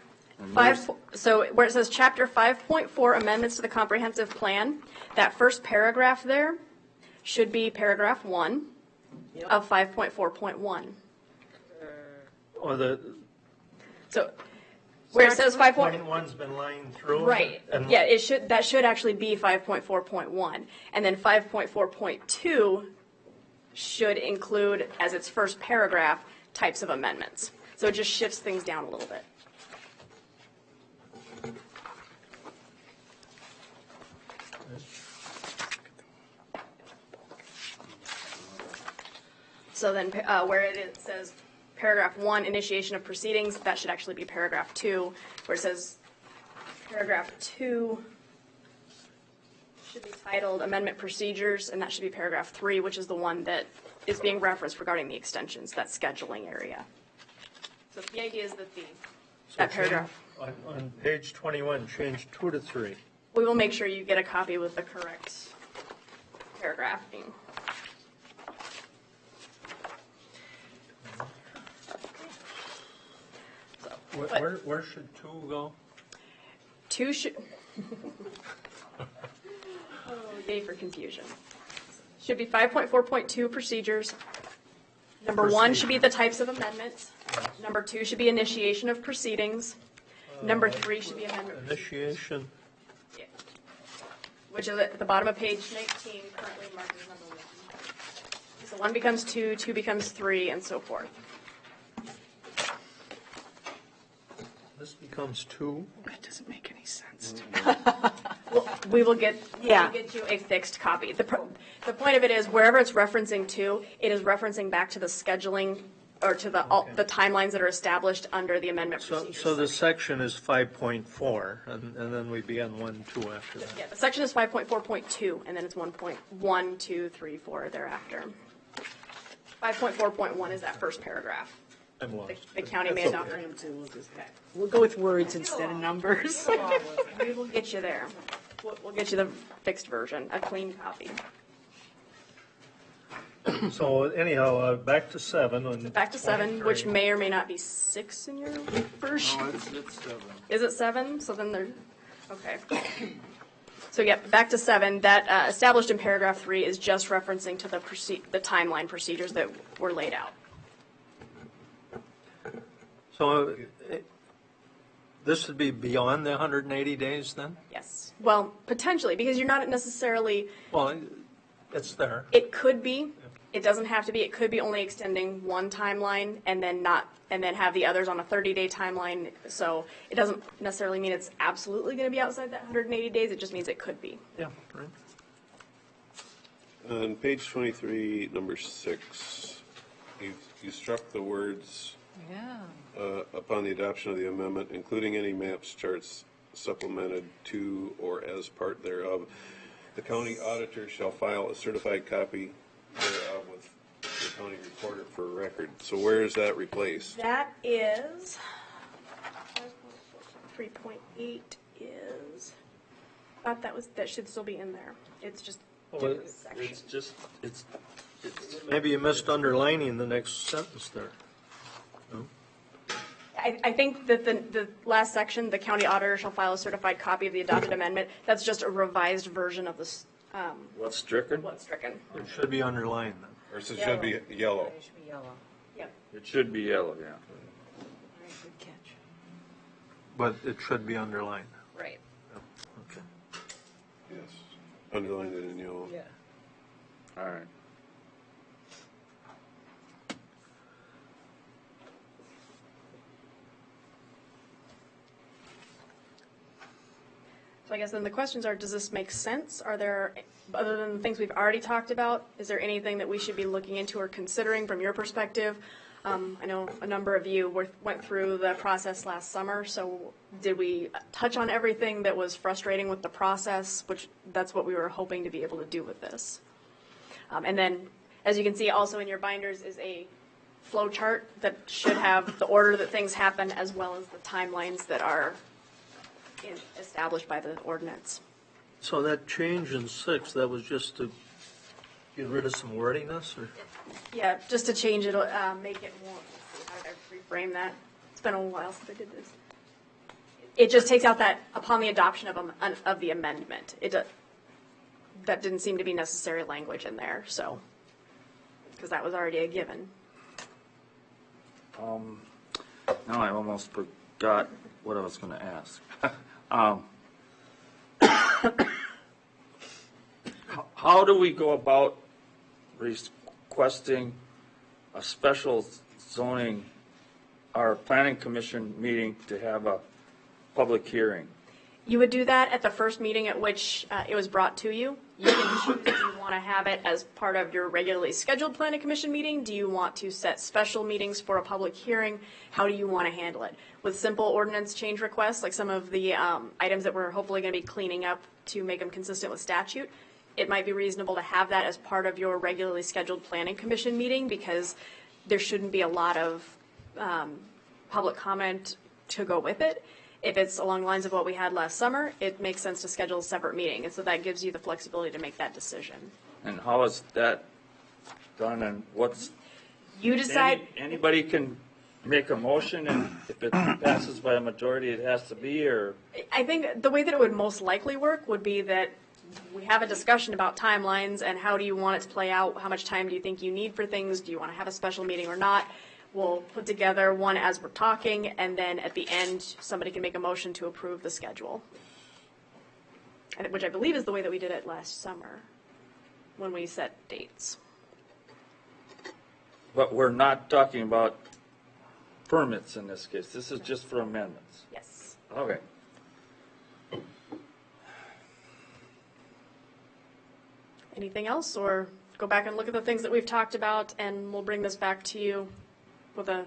so where it says chapter 5.4 amendments to the comprehensive plan, that first paragraph there should be paragraph 1 of 5.4.1. Or the So where it says 5. point one's been lying through. Right. And Yeah, that should actually be 5.4.1. And then 5.4.2 should include, as its first paragraph, types of amendments. So it just shifts things down a little bit. So then where it says paragraph 1, initiation of proceedings, that should actually be paragraph 2, where it says paragraph 2 should be titled amendment procedures, and that should be paragraph 3, which is the one that is being referenced regarding the extensions, that scheduling area. So the idea is that that paragraph, on page 21, change 2 to 3. we will make sure you get a copy with the correct paragraphing. Where should 2 go? 2 should, oh, yay for confusion. Should be 5.4.2 procedures. Number 1 should be the types of amendments. Number 2 should be initiation of proceedings. Number 3 should be amendment. Initiation. Yeah. Which is at the bottom of page 19, currently marked as number 1. So 1 becomes 2, 2 becomes 3, and so forth. This becomes 2. That doesn't make any sense to me. We will get Yeah. you a fixed copy. The point of it is wherever it's referencing to, it is referencing back to the scheduling or to the timelines that are established under the amendment procedures. So the section is 5.4, and then we begin 1, 2 after that. Yeah, the section is 5.4.2, and then it's 1.1, 2, 3, 4 thereafter. 5.4.1 is that first paragraph. I'm lost. The county may adopt. We'll go with words instead of numbers. We will get you there. We'll get you the fixed version, a clean copy. So anyhow, back to 7. Back to 7, which may or may not be 6 in your version. No, it's 7. Is it 7? So then okay. So yeah, back to 7. That established in paragraph 3 is just referencing to the timeline procedures that were laid out. So this would be beyond the 180 days then? Yes. Well, potentially, because you're not necessarily, Well, it's there. it could be, it doesn't have to be, it could be only extending one timeline and then have the others on a 30-day timeline. So it doesn't necessarily mean it's absolutely going to be outside that 180 days. It just means it could be. Yeah, right. On page 23, number 6, you struck the words Upon the adoption of the amendment, including any maps, charts supplemented to or as part thereof, the county auditor shall file a certified copy thereof with the county recorder for record. So where is that replaced? That is, 3.8 is, thought that should still be in there. It's just different section. It's just, it's, Maybe you missed underlining the next sentence there. I think that the last section, the county auditor shall file a certified copy of the adopted amendment, that's just a revised version of this, what's stricken? what's stricken. It should be underlined then. Or it should be yellow? It should be yellow. Yep. It should be yellow, yeah. Good catch. But it should be underlined. Right. Okay. Yes. Underlined it in yellow. Yeah. All right. So I guess then the questions are, does this make sense? Are there, other than the things we've already talked about, is there anything that we should be looking into or considering from your perspective? I know a number of you went through the process last summer, so did we touch on everything that was frustrating with the process, which that's what we were hoping to be able to do with this. And then, as you can see also in your binders is a flow chart that should have the order that things happen as well as the timelines that are established by the ordinance. So that change in 6, that was just to get rid of some wordiness, or? Yeah, just to change it, make it more, let's see, how did I reframe that? It's been a while since I did this. It just takes out that upon the adoption of the amendment. That didn't seem to be necessary language in there, so, because that was already a given. Now I almost forgot what I was going to ask. How do we go about requesting a special zoning or planning commission meeting to have a public hearing? You would do that at the first meeting at which it was brought to you. You can choose if you want to have it as part of your regularly scheduled planning commission meeting. Do you want to set special meetings for a public hearing? How do you want to handle it? With simple ordinance change requests, like some of the items that we're hopefully going to be cleaning up to make them consistent with statute, it might be reasonable to have that as part of your regularly scheduled planning commission meeting because there shouldn't be a lot of public comment to go with it. If it's along the lines of what we had last summer, it makes sense to schedule a separate meeting. And so that gives you the flexibility to make that decision. And how is that done and what's, You decide. anybody can make a motion and if it passes by a majority, it has to be, or? I think the way that it would most likely work would be that we have a discussion about timelines and how do you want it to play out? How much time do you think you need for things? Do you want to have a special meeting or not? We'll put together one as we're talking, and then at the end, somebody can make a motion to approve the schedule. Which I believe is the way that we did it last summer, when we set dates. But we're not talking about permits in this case. This is just for amendments. Yes. Okay. Anything else, or go back and look at the things that we've talked about, and we'll bring this back to you with a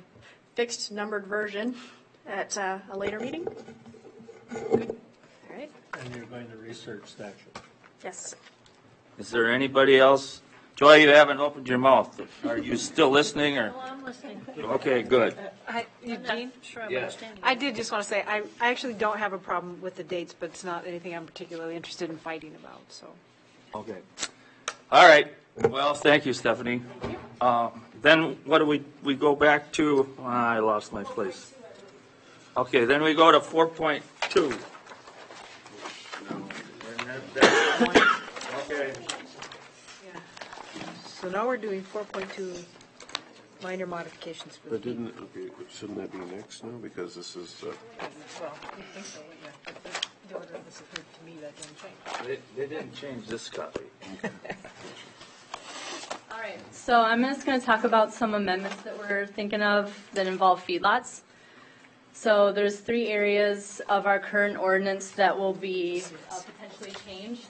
fixed numbered version at a later meeting? Good. All right. And you're going to research statute. Yes. Is there anybody else? Joy, you haven't opened your mouth. Are you still listening, or? I'm listening. Okay, good. Eugene? Sure, I'm Yeah. understanding. I did just want to say, I actually don't have a problem with the dates, but it's not anything I'm particularly interested in fighting about, so. Okay. All right. Well, thank you, Stephanie. Then what do we go back to? I lost my place. Okay, then we go to 4.2. Okay. Yeah. So now we're doing 4.2 minor modifications for the. But didn't, okay, shouldn't that be next now? Because this is, Well, you think so, yeah. But the order of this appeared to me that didn't change. They didn't change this copy. All right, so I'm just going to talk about some amendments that we're thinking of that involve feedlots. So there's 3 areas of our current ordinance that will be potentially changed.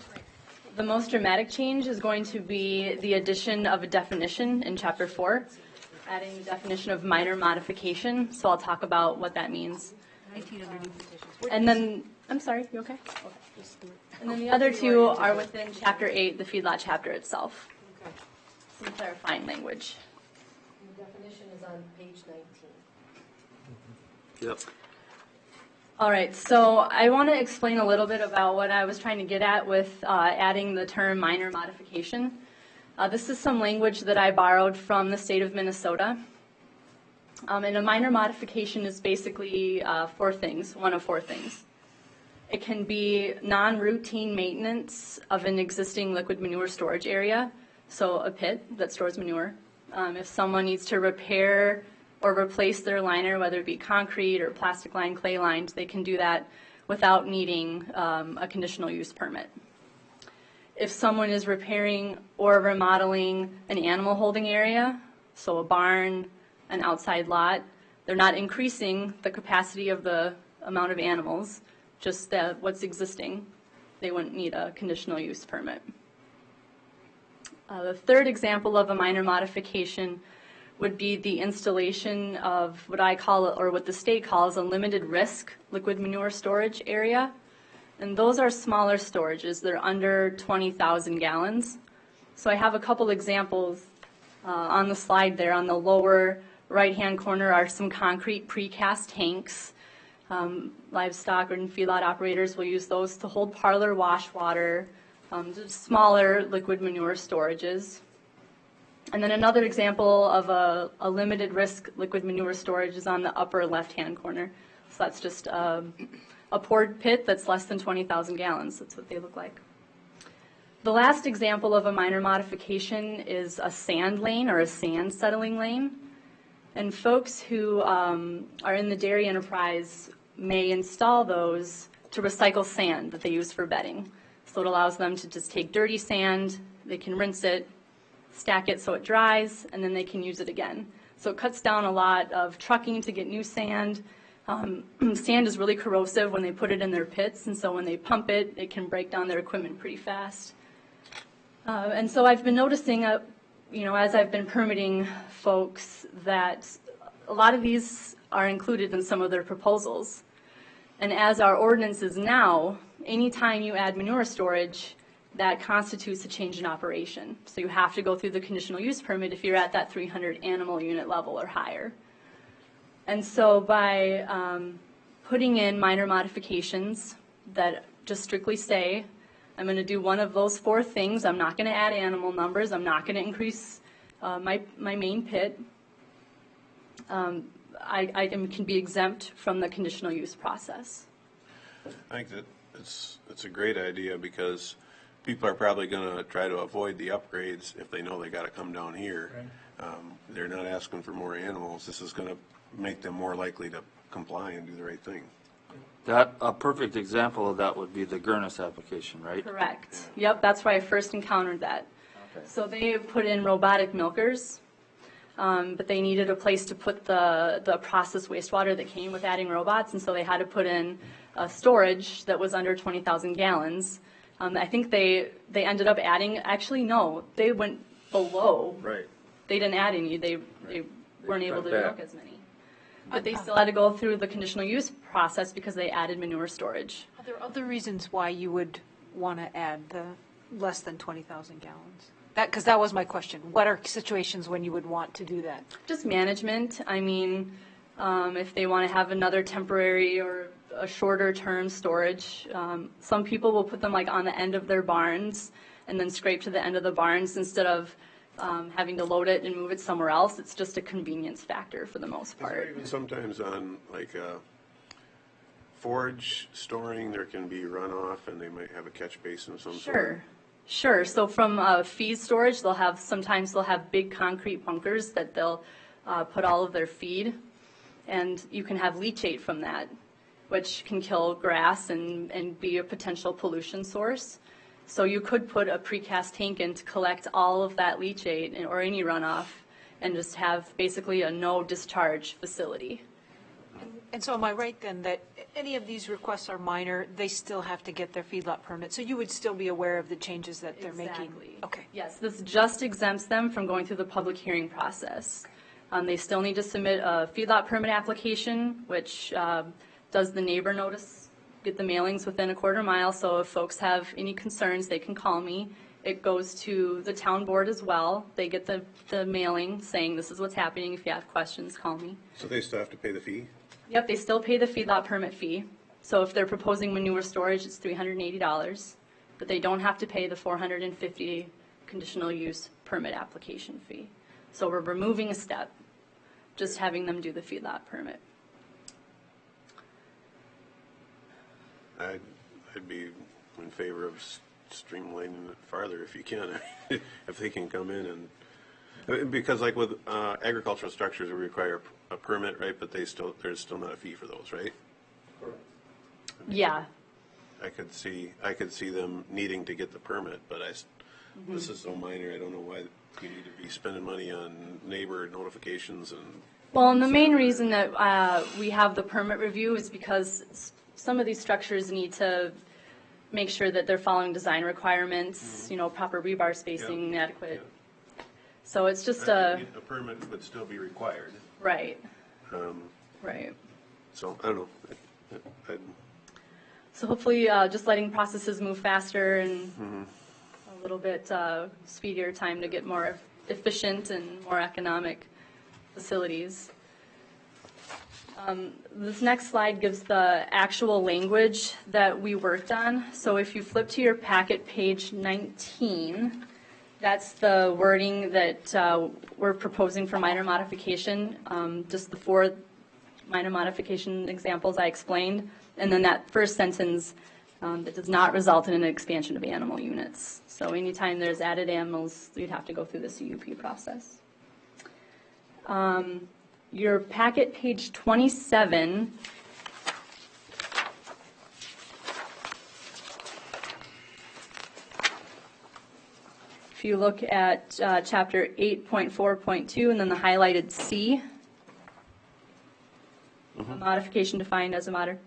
The most dramatic change is going to be the addition of a definition in Chapter 4. adding the definition of minor modification, so I'll talk about what that means. 19 underneath petitions. And then, I'm sorry, you okay? And then the other two are within Chapter 8, the feedlot chapter itself. Okay. Some clarifying language. The definition is on page 19. Yep. All right, so I want to explain a little bit about what I was trying to get at with adding the term minor modification. This is some language that I borrowed from the state of Minnesota. And a minor modification is basically one of four things. It can be non-routine maintenance of an existing liquid manure storage area, so a pit that stores manure. If someone needs to repair or replace their liner, whether it be concrete or plastic line, clay lined, they can do that without needing a conditional use permit. If someone is repairing or remodeling an animal holding area, so a barn, an outside lot, they're not increasing the capacity of the amount of animals, just what's existing. They wouldn't need a conditional use permit. The third example of a minor modification would be the installation of what I call, or what the state calls, a limited risk liquid manure storage area. And those are smaller storages. They're under 20,000 gallons. So I have a couple examples on the slide there. On the lower right-hand corner are some concrete precast tanks. Livestock and feedlot operators will use those to hold parlor wash water, just smaller liquid manure storages. And then another example of a limited risk liquid manure storage is on the upper left-hand corner. So that's just a poured pit that's less than 20,000 gallons. That's what they look like. The last example of a minor modification is a sand lane or a sand settling lane. And folks who are in the dairy enterprise may install those to recycle sand that they use for bedding. So it allows them to just take dirty sand, they can rinse it, stack it so it dries, and then they can use it again. So it cuts down a lot of trucking to get new sand. Sand is really corrosive when they put it in their pits, and so when they pump it, it can break down their equipment pretty fast. And so I've been noticing, as I've been permitting folks, that a lot of these are included in some of their proposals. And as our ordinance is now, anytime you add manure storage, that constitutes a change in operation. So you have to go through the conditional use permit if you're at that 300 animal unit level or higher. And so by putting in minor modifications that just strictly say, I'm going to do one of those four things, I'm not going to add animal numbers, I'm not going to increase my main pit, I can be exempt from the conditional use process. I think that it's a great idea because people are probably going to try to avoid the upgrades if they know they got to come down here. Right. They're not asking for more animals. This is going to make them more likely to comply and do the right thing. A perfect example of that would be the Gurnis application, right? Correct. Yeah. Yep, that's where I first encountered that. Okay. So they put in robotic milkers, but they needed a place to put the processed wastewater that came with adding robots, and so they had to put in a storage that was under 20,000 gallons. I think they ended up adding, actually no, they went below. Right. They didn't add any, they weren't able to milk as many. But they still had to go through the conditional use process because they added manure storage. Are there other reasons why you would want to add the less than 20,000 gallons? Because that was my question. What are situations when you would want to do that? Just management. I mean, if they want to have another temporary or a shorter term storage, some people will put them like on the end of their barns and then scrape to the end of the barns instead of having to load it and move it somewhere else. It's just a convenience factor for the most part. Even sometimes on like forage storing, there can be runoff and they might have a catch basin of some sort. Sure. So from feed storage, sometimes they'll have big concrete bunkers that they'll put all of their feed, and you can have leachate from that, which can kill grass and be a potential pollution source. So you could put a precast tank in to collect all of that leachate or any runoff and just have basically a no discharge facility. And so am I right then that any of these requests are minor, they still have to get their feedlot permit? So you would still be aware of the changes that they're making? Exactly. Okay. Yes, this just exempts them from going through the public hearing process. They still need to submit a feedlot permit application, which does the neighbor notice, get the mailings within a quarter mile. So if folks have any concerns, they can call me. It goes to the town board as well. They get the mailing saying this is what's happening. If you have questions, call me. So they still have to pay the fee? Yep, they still pay the feedlot permit fee. So if they're proposing manure storage, it's $380, but they don't have to pay the $450 conditional use permit application fee. So we're removing a step, just having them do the feedlot permit. I'd be in favor of streamlining it farther if you can, if they can come in and, because like with agricultural structures, we require a permit, right? But there's still not a fee for those, right? Yeah. I could see them needing to get the permit, but this is so minor, I don't know why you need to be spending money on neighbor notifications and. Well, and the main reason that we have the permit review is because some of these structures need to make sure that they're following design requirements, you know, proper rebar spacing, adequate. Yeah. So it's just a permit would still be required. Right. Right. So I don't know. So hopefully just letting processes move faster and a little bit speedier time to get more efficient and more economic facilities. This next slide gives the actual language that we worked on. So if you flip to your packet, page 19, that's the wording that we're proposing for minor modification, just the 4 minor modification examples I explained. And then that first sentence, that does not result in an expansion of animal units. So anytime there's added animals, you'd have to go through the CUP process. Your packet, page 27, if you look at chapter 8.4.2 and then the highlighted C, a modification defined as a modern.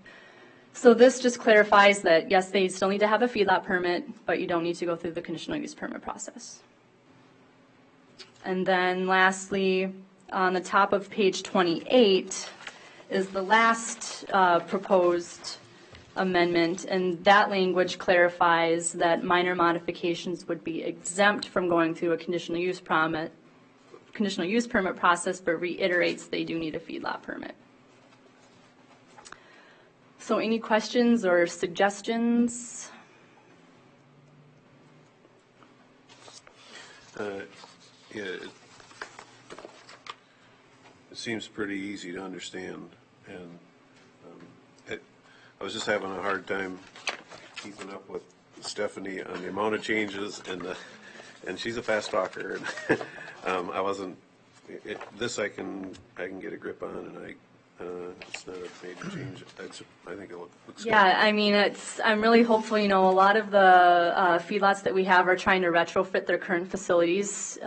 So this just clarifies that, yes, they still need to have a feedlot permit, but you don't need to go through the conditional use permit process. And then lastly, on the top of page 28 is the last proposed amendment, and that language clarifies that minor modifications would be exempt from going through a conditional use permit process, but reiterates they do need a feedlot permit. So any questions or suggestions? Yeah, it seems pretty easy to understand, and I was just having a hard time keeping up with Stephanie on the amount of changes and she's a fast talker, and I wasn't. This I can get a grip on, and it's not a major change. I think it looks good. Yeah, I mean, I'm really hopeful, you know, a lot of the feedlots that we have are trying to retrofit their current facilities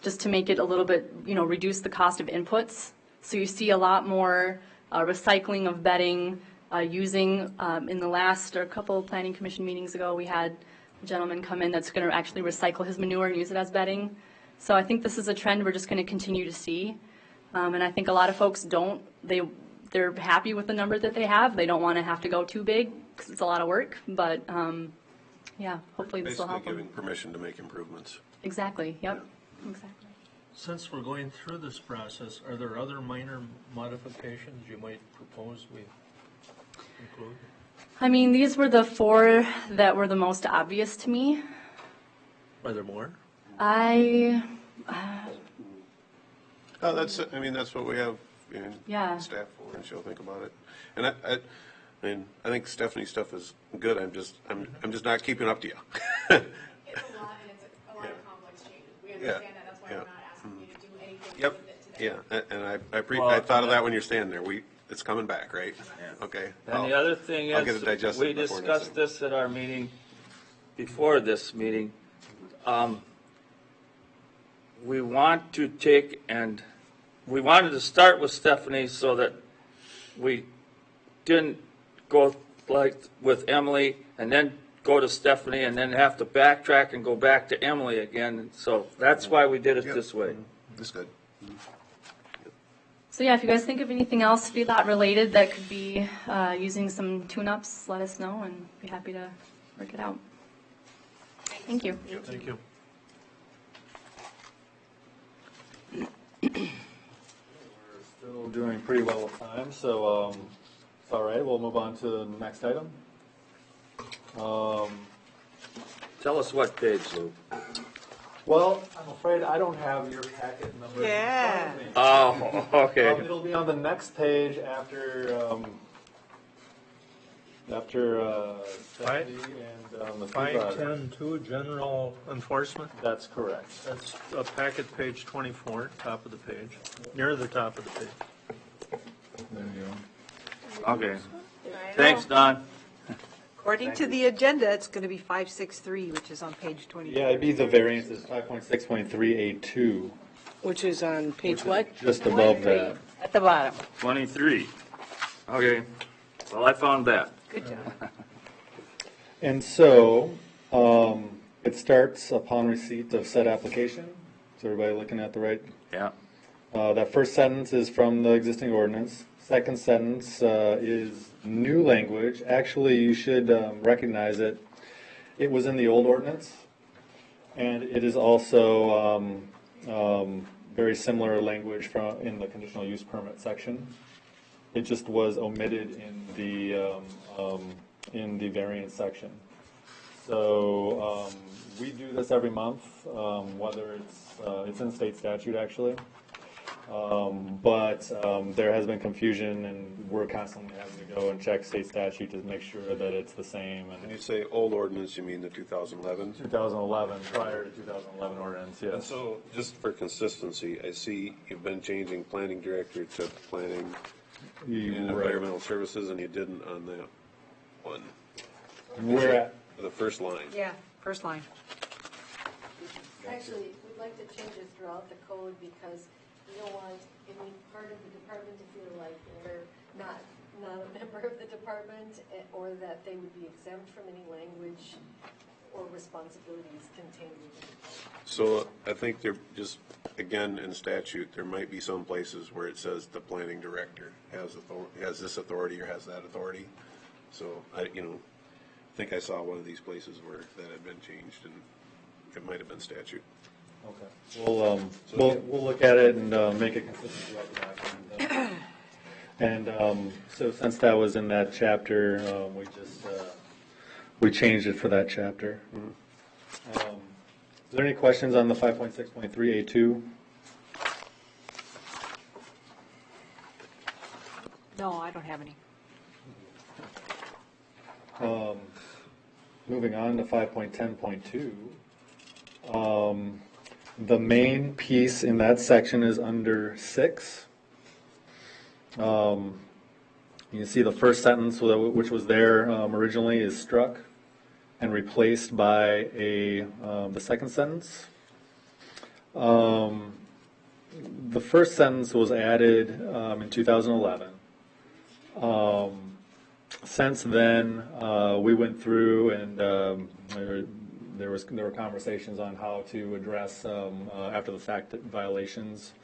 just to make it a little bit, you know, reduce the cost of inputs. So you see a lot more recycling of bedding, using, in the last or a couple of planning commission meetings ago, we had a gentleman come in that's going to actually recycle his manure and use it as bedding. So I think this is a trend we're just going to continue to see. And I think a lot of folks they're happy with the number that they have. They don't want to have to go too big because it's a lot of work. But yeah, hopefully this will help them. Basically giving permission to make improvements. Exactly, yep, exactly. Since we're going through this process, are there other minor modifications you might propose we include? I mean, these were the 4 that were the most obvious to me. Are there more? That's what we have Yeah. staff for, and she'll think about it. And I think Stephanie's stuff is good. I'm just not keeping up to you. It's a lot, and it's a lot of complex changes. We understand that, that's why we're not asking you to do anything Yep. with it today. Yeah, and I thought of that when you're standing there. It's coming back, right? Yeah. Okay. And the other thing I'll get it is, digested we before discussed next this at our meeting, before this meeting. We want to we wanted to start with Stephanie so that we didn't go like with Emily and then go to Stephanie and then have to backtrack and go back to Emily again. So that's why we did it this way. That's good. So yeah, if you guys think of anything else feedlot related that could be using some tune-ups, let us know and be happy to work it out. Thank you. Thank you. Still doing pretty well with time, so it's all right. We'll move on to the next item. Tell us what page, Lou. Well, I'm afraid I don't have your packet number. Yeah. Oh, okay. It'll be on the next page after Stephanie and the supervisor. 510-2, general enforcement. That's correct. That's packet page 24, top of the page, near the top of the page. There you go. Okay. Thanks, Don. According to the agenda, it's going to be 563, which is on page 20. Yeah, it'd be the variance is 5.6.3A2, Which is on page what? just above that. At the bottom. 23. Okay. Well, I found that. Good job. And so, it starts upon receipt of said application. Is everybody looking at the right? Yeah. That first sentence is from the existing ordinance. Second sentence is new language. Actually, you should recognize it. It was in the old ordinance, and it is also very similar language from in the conditional use permit section. It just was omitted in the variance section. So we do this every month, whether it's in state statute actually. But there has been confusion, and we're constantly having to go and check state statute to make sure that it's the same. When And you say old ordinance, you mean the 2011? 2011, prior to 2011 ordinance, And yes. so, just for consistency, I see you've been changing planning director to planning and environmental services, and you didn't on that one. We're at, The first line. Yeah, first line. Actually, we'd like to change it throughout the code because we don't want any part of the department to feel like they're not a member of the department, or that they would be exempt from any language or responsibilities contained within it. So I think there just, again, in statute, there might be some places where it says the planning director has this authority or has that authority. So I think I saw one of these places where that had been changed, and it might have been statute. okay. We'll look at it and make it consistent throughout the document. And so since that was in that chapter, we changed it for that chapter. Is there any questions on the 5.6.3A2? No, I don't have any. Moving on to 5.10.2. The main piece in that section is under 6. You can see the first sentence, which was there originally, is struck and replaced by the second sentence. The first sentence was added in 2011. Since then, we went through and there were conversations on how to address after the fact violations,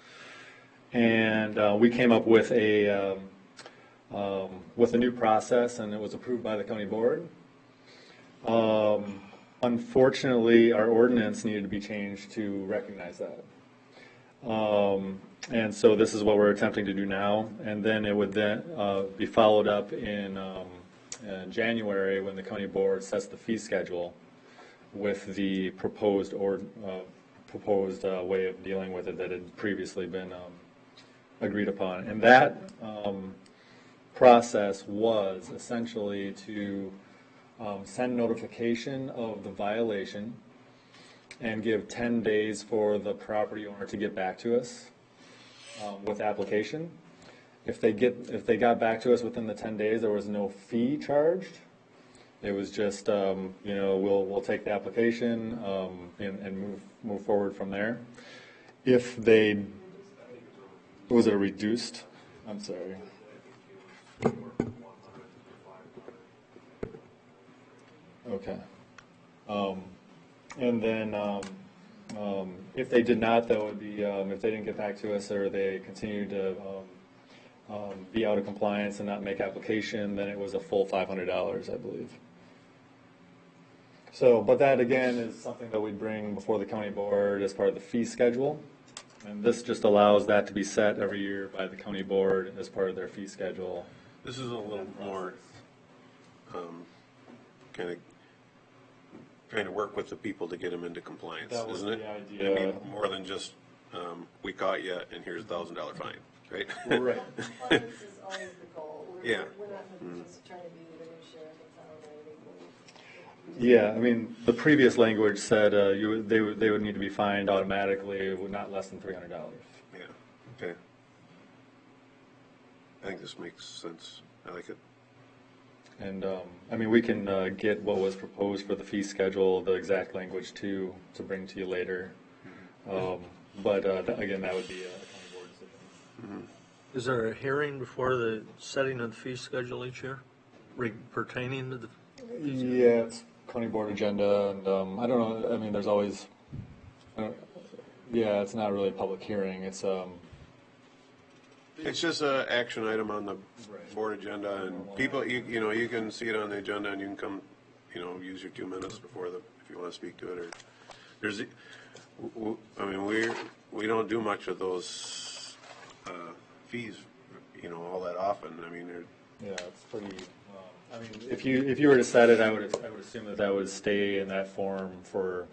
and we came up with a new process, and it was approved by the county board. Unfortunately, our ordinance needed to be changed to recognize that. And so this is what we're attempting to do now, and then it would then be followed up in January when the county board sets the fee schedule with the proposed way of dealing with it that had previously been agreed upon. And that process was essentially to send notification of the violation and give 10 days for the property owner to get back to us with application. If they got back to us within the 10 days, there was no fee charged. It was just we'll take the application and move forward from there. If they was it a reduced? I'm sorry. Okay. And then if they did not, though, it would be if they didn't get back to us or they continued to be out of compliance and not make application, then it was a full $500, I believe. So, but that again is something that we bring before the county board as part of the fee schedule. And this just allows that to be set every year by the county board as part of their fee schedule. This is a little more, kind of work with the people to get them into compliance, That was isn't it? the idea. I mean, more than just, we caught you and here's $1,000 fine, right? Well, right. Compliance is always the goal. Yeah. We're not in the business of trying to be the new sheriff in town or anything. Yeah, I mean, the previous language said they would need to be fined automatically, not less than $300. Yeah, okay. I think this makes sense. I like it. And, I mean, we can get what was proposed for the fee schedule, the exact language to bring to you later. But again, that would be a county board decision. Is there a hearing before the setting of the fee schedule each year pertaining to the? Yeah, it's county board agenda, and I don't know, I mean, there's always, yeah, it's not really a public hearing, it's, It's just an action item on the board agenda, and people, you know, you can see it on the agenda, and you can come, you know, use your 2 minutes before if you want to speak to it, or there's, I mean, we don't do much of those fees, you know, all that often. I mean, yeah, it's pretty, I mean, if you were to set it, I would assume that would stay in that form for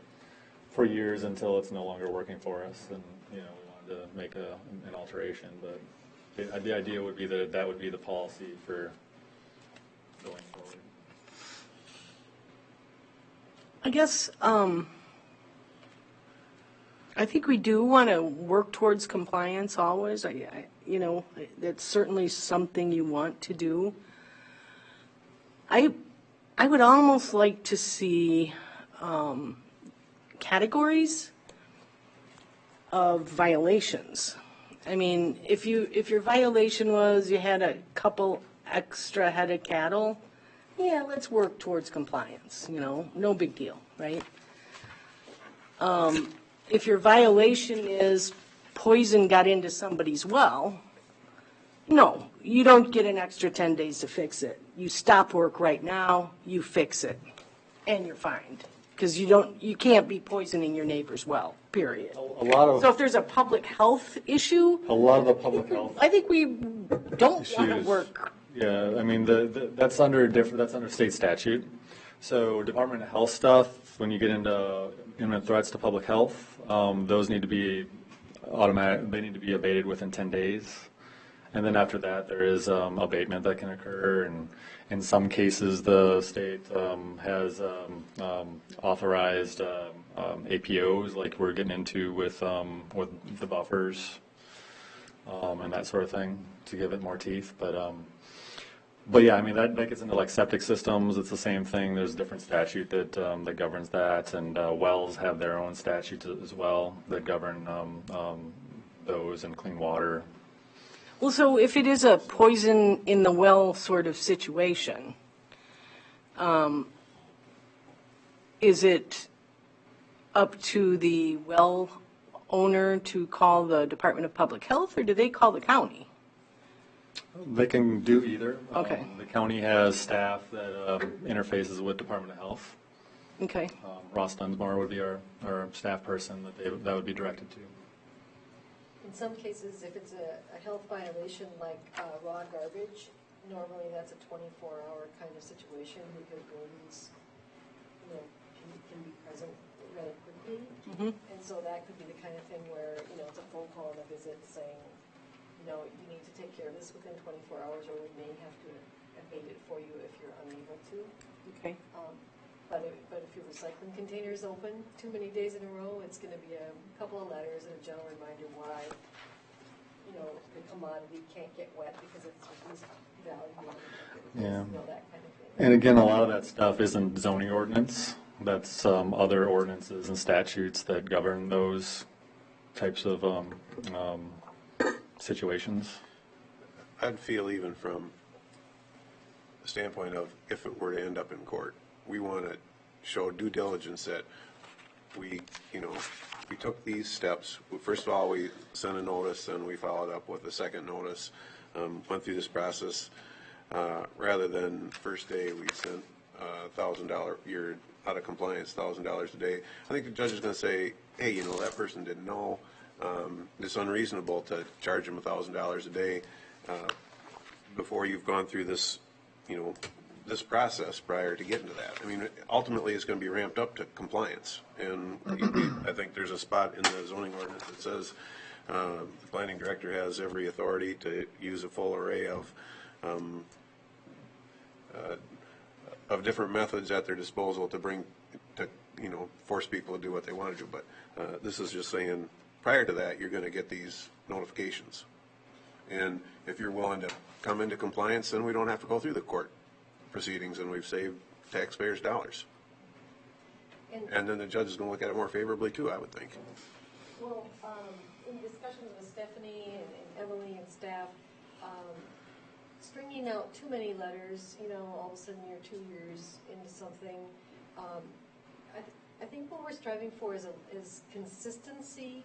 years until it's no longer working for us, and, you know, we wanted to make an alteration, but the idea would be that would be the policy for going forward. I guess, I think we do want to work towards compliance always. You know, that's certainly something you want to do. I would almost like to see categories of violations. I mean, if your violation was you had a couple extra head of cattle, yeah, let's work towards compliance, you know, no big deal, right? If your violation is poison got into somebody's well, no, you don't get an extra 10 days to fix it. You stop work right now, you fix it, and you're fined. Because you can't be poisoning your neighbor's well, period. A lot of. So if there's a public health issue, A lot of the public health I think we don't want to issues. work. Yeah, I mean, that's under state statute. So Department of Health stuff, when you get into imminent threats to public health, those need to be automatic, they need to be abated within 10 days. And then after that, there is abatement that can occur, and in some cases, the state has authorized APOs, like we're getting into with the buffers and that sort of thing, to give it more teeth. But yeah, I mean, that gets into like septic systems. It's the same thing. There's a different statute that governs that, and wells have their own statutes as well that govern those, and clean water. Well, so if it is a poison in the well sort of situation, is it up to the well owner to call the Department of Public Health, or do they call the county? They can do either. Okay. The county has staff that interfaces with Department of Health. Okay. Ross Dunsmore would be our staff person that would be directed to. In some cases, if it's a health violation like raw garbage, normally that's a 24-hour kind of situation because rodents, you know, can be present rather quickly. Mm-hmm. And so that could be the kind of thing where, you know, it's a phone call and a visit saying, you know, you need to take care of this within 24 hours or we may have to abate it for you if you're unable to. Okay. But if your recycling container is open too many days in a row, it's going to be a couple of letters and a general reminder why, you know, the commodity can't get wet because it's reduced value. Yeah. You know, that kind of thing. And again, a lot of that stuff isn't zoning ordinance. That's other ordinances and statutes that govern those types of situations. I'd feel even from the standpoint of if it were to end up in court, we want to show due diligence that we, you know, we took these steps. First of all, we sent a notice, and we followed up with a second notice. went through this process, rather than first day we sent $1,000, you're out of compliance, $1,000 a day. I think the judge is going to say, hey, you know, that person didn't know. It's unreasonable to charge them $1,000 a day before you've gone through this, you know, this process prior to getting to that. I mean, ultimately, it's going to be ramped up to compliance. And I think there's a spot in the zoning ordinance that says the planning director has every authority to use a full array of different methods at their disposal to you know, force people to do what they want to do. But this is just saying, prior to that, you're going to get these notifications. And if you're willing to come into compliance, then we don't have to go through the court proceedings, and we've saved taxpayers dollars. And then the judge is going to look at it more favorably too, I would think. Well, in discussions with Stephanie and Emily and staff, stringing out too many letters, you know, all of a sudden you're 2 years into something. I think what we're striving for is consistency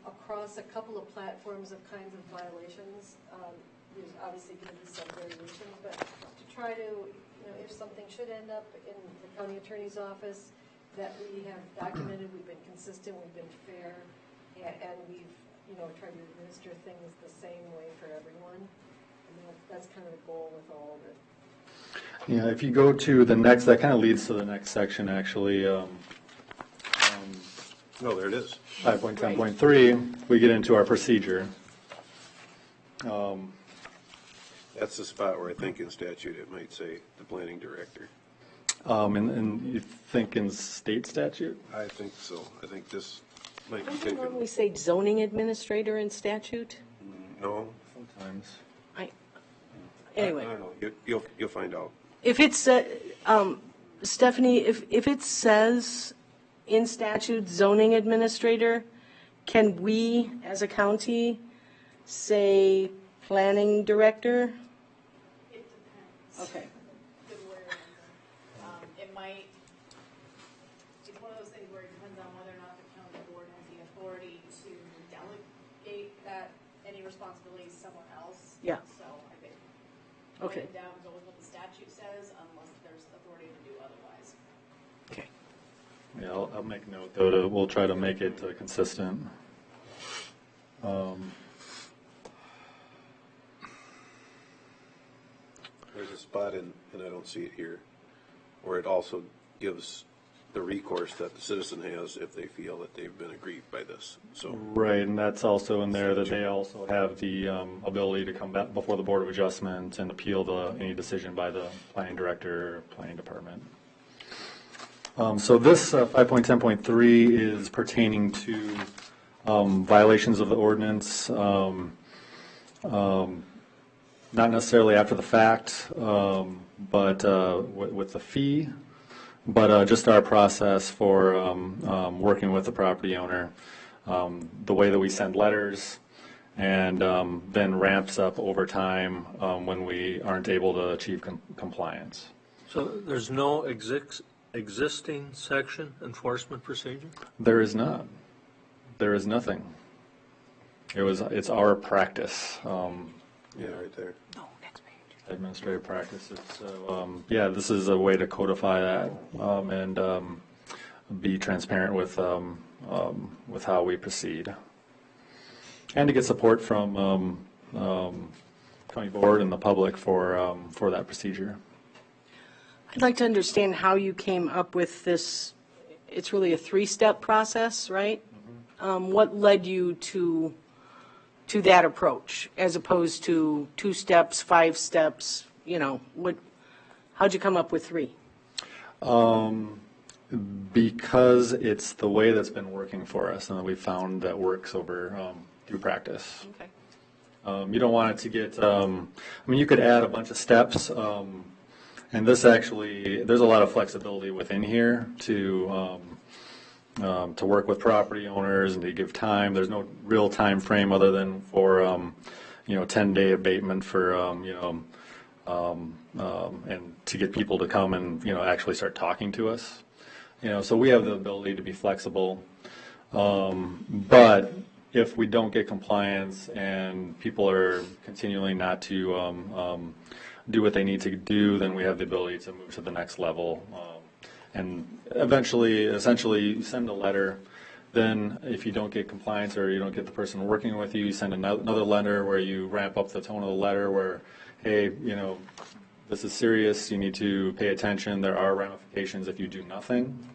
across a couple of platforms of kinds of violations. There's obviously going to be some variations, but to try to, you know, if something should end up in the county attorney's office, that we have documented, we've been consistent, we've been fair, and we've, you know, tried to administer things the same way for everyone. And that's kind of the goal with all of it. Yeah, if you go to the next, that kind of leads to the next section, actually. No, there it is. 5.10.3, we get into our procedure. That's the spot where I think in statute it might say the planning director. And you think in state statute? I think so. I think this might be Don't you taken. normally say zoning administrator in statute? No. Sometimes. Anyway. I don't know. You'll find out. If it's, Stephanie, if it says in statute zoning administrator, can we, as a county, say planning director? It depends. Okay. Good word. It might, it's one of those things where it depends on whether or not the county board has the authority to delegate any responsibility to someone else. Yeah. So I think Okay. going down goes what the statute says unless there's authority to do otherwise. Okay. Yeah, I'll make note, though, we'll try to make it consistent. There's a spot and I don't see it here, where it also gives the recourse that the citizen has if they feel that they've been aggrieved by this. So Right, and that's also in there that they also have the ability to come back before the Board of Adjustment and appeal any decision by the planning director or planning department. So this 5.10.3 is pertaining to violations of the ordinance, not necessarily after the fact, but with the fee, but just our process for working with the property owner, the way that we send letters, and then ramps up over time when we aren't able to achieve compliance. So there's no existing section enforcement procedure? There is not. There is nothing. It's our practice. yeah, right there. Administrative practices. So, yeah, this is a way to codify that and be transparent with how we proceed, and to get support from county board and the public for that procedure. I'd like to understand how you came up with this. It's really a 3-step process, right? What led you to that approach as opposed to 2 steps, 5 steps? You know, how'd you come up with 3? Because it's the way that's been working for us, and that we found that works over through practice. Okay. You don't want it to get. I mean, you could add a bunch of steps, and this actually, there's a lot of flexibility within here to work with property owners and to give time. There's no real time frame other than for 10-day abatement for and to get people to come and actually start talking to us. So we have the ability to be flexible, but if we don't get compliance and people are continuing not to do what they need to do, then we have the ability to move to the next level. And eventually, essentially, you send a letter. Then if you don't get compliance or you don't get the person working with you, you send another letter where you ramp up the tone of the letter where, hey, you know, this is serious, you need to pay attention, there are ramifications if you do nothing.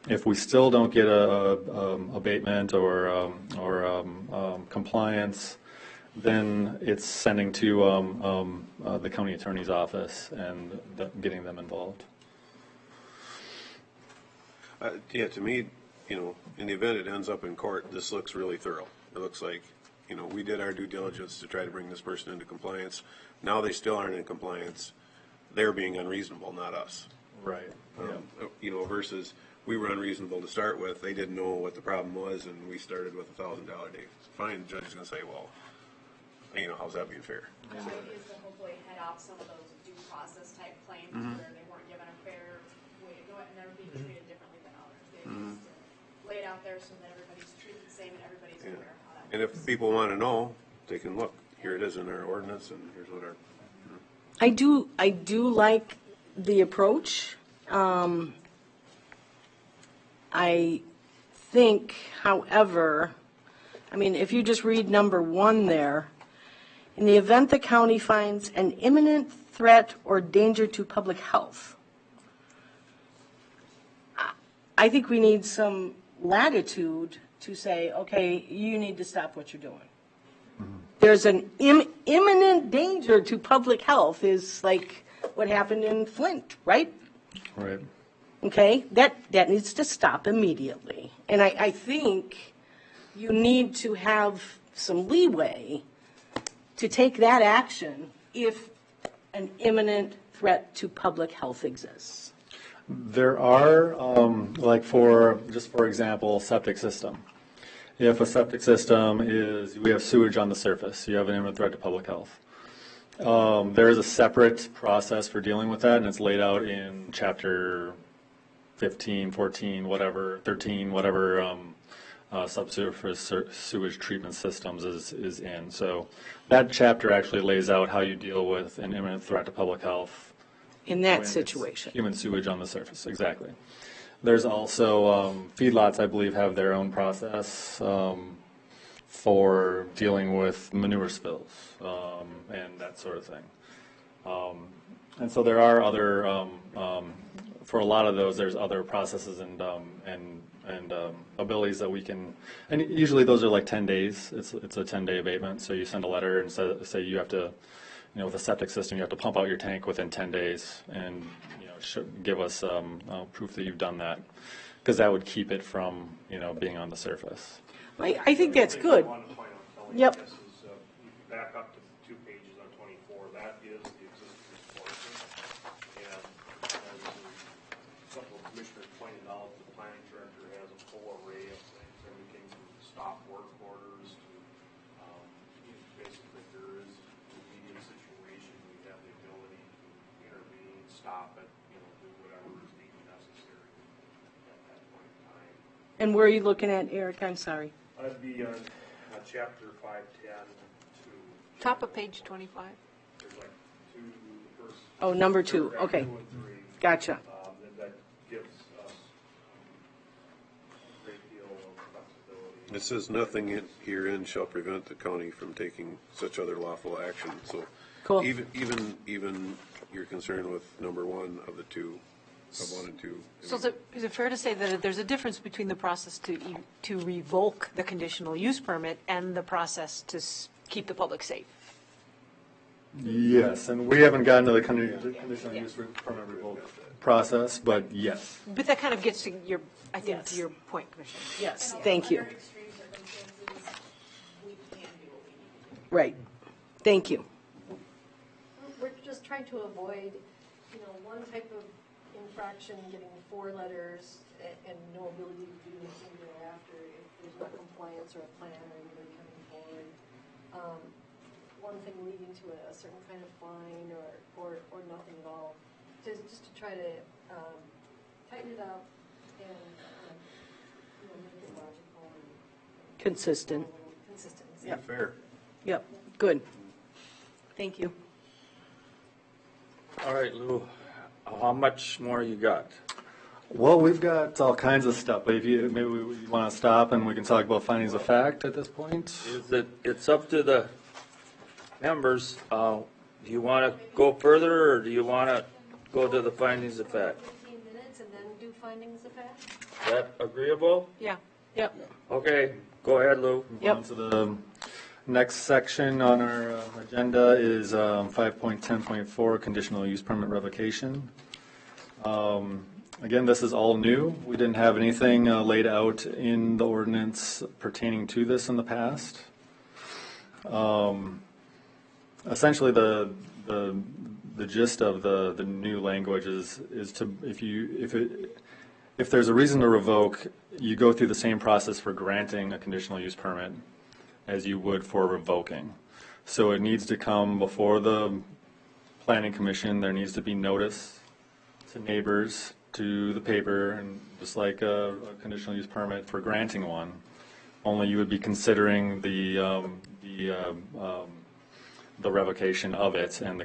If we still don't get abatement or compliance, then it's sending to the county attorney's office and getting them involved. Yeah, to me, you know, in the event it ends up in court, this looks really thorough. It looks like, you know, we did our due diligence to try to bring this person into compliance. Now they still aren't in compliance. They're being unreasonable, not us. Right. You know, versus we were unreasonable to start with. They didn't know what the problem was, and we started with $1,000 day fine. The judge is going to say, well, you know, how's that being fair? The idea is to hopefully head off some of those due process type claims where they weren't given a fair way to go and they're being treated differently than others. They just lay it out there so that everybody's treated the same and everybody's aware of how that. And if people want to know, they can look. Here it is in our ordinance, and here's what our. I do like the approach. I think, however, I mean, if you just read number 1 there, in the event the county finds an imminent threat or danger to public health, I think we need some latitude to say, okay, you need to stop what you're doing. There's an imminent danger to public health is like what happened in Flint, right? Right. Okay, that needs to stop immediately. And I think you need to have some leeway to take that action if an imminent threat to public health exists. There are, like for example, septic system. If a septic system we have sewage on the surface, you have an imminent threat to public health. There is a separate process for dealing with that, and it's laid out in chapter 15, 14, whatever, 13, whatever subsurface sewage treatment systems is in. So that chapter actually lays out how you deal with an imminent threat to public health. In that situation. Human sewage on the surface, exactly. There's also feedlots, I believe, have their own process for dealing with manure spills and that sort of thing. And so there are other, for a lot of those, there's other processes and abilities that we can, and usually those are like 10 days. It's a 10-day abatement. So you send a letter and say you have to, you know, with a septic system, you have to pump out your tank within 10 days and, you know, give us proof that you've done that, because that would keep it from, you know, being on the surface. I think that's good. One point I'm telling Yep. you, this is, you back up to 2 pages on 24, that is the existing enforcement. And as a couple of commissioners pointed out, the planning director has a full array of things, everything from stop work orders to, basically if there is an immediate situation, we have the ability to intervene, stop it, you know, do whatever is deemed necessary at that point in time. And where are you looking at, Eric? I'm sorry. That'd be on chapter 510 to. Top of page 25. There's like two, the first. Oh, number 2, paragraph okay. 2 and 3. Gotcha. And that gives us a great deal of flexibility. It says nothing herein shall prevent the county from taking such other lawful action. So Cool. even you're concerned with number 1 of the 2, of 1 and 2. So is it fair to say that there's a difference between the process to revoke the conditional use permit and the process to keep the public safe? Yes, and we haven't gotten to the conditional use permit revoke process, but yes. But that kind of gets to your, I think, to your point, Commissioner. Yes, thank you. Under extreme circumstances, we can do what we need to do. Right. Thank you. We're just trying to avoid, you know, one type of infraction, getting 4 letters and no ability to do anything thereafter if there's not compliance or a plan or anybody coming forward. One thing leading to a certain kind of fine or nothing at all. Just to try to tighten it up and you know, make it logical and Consistent. consistency. Fair. Yep, good. Thank you. All right, Lou, how much more you got? Well, we've got all kinds of stuff, but if you, maybe you want to stop and we can talk about findings of fact at this point? It's up to the members. Do you want to go further, or do you want to go to the findings of fact? 15 minutes and then do findings of fact? Is that agreeable? Yeah. Yep. Okay, go ahead, Lou. Yep. On to the next section on our agenda is 5.10.4, conditional use permit revocation. Again, this is all new. We didn't have anything laid out in the ordinance pertaining to this in the past. Essentially, the gist of the new language is to, if there's a reason to revoke, you go through the same process for granting a conditional use permit as you would for revoking. So it needs to come before the planning commission. There needs to be notice to neighbors, to the paper, and just like a conditional use permit for granting one. Only you would be considering the revocation of it, and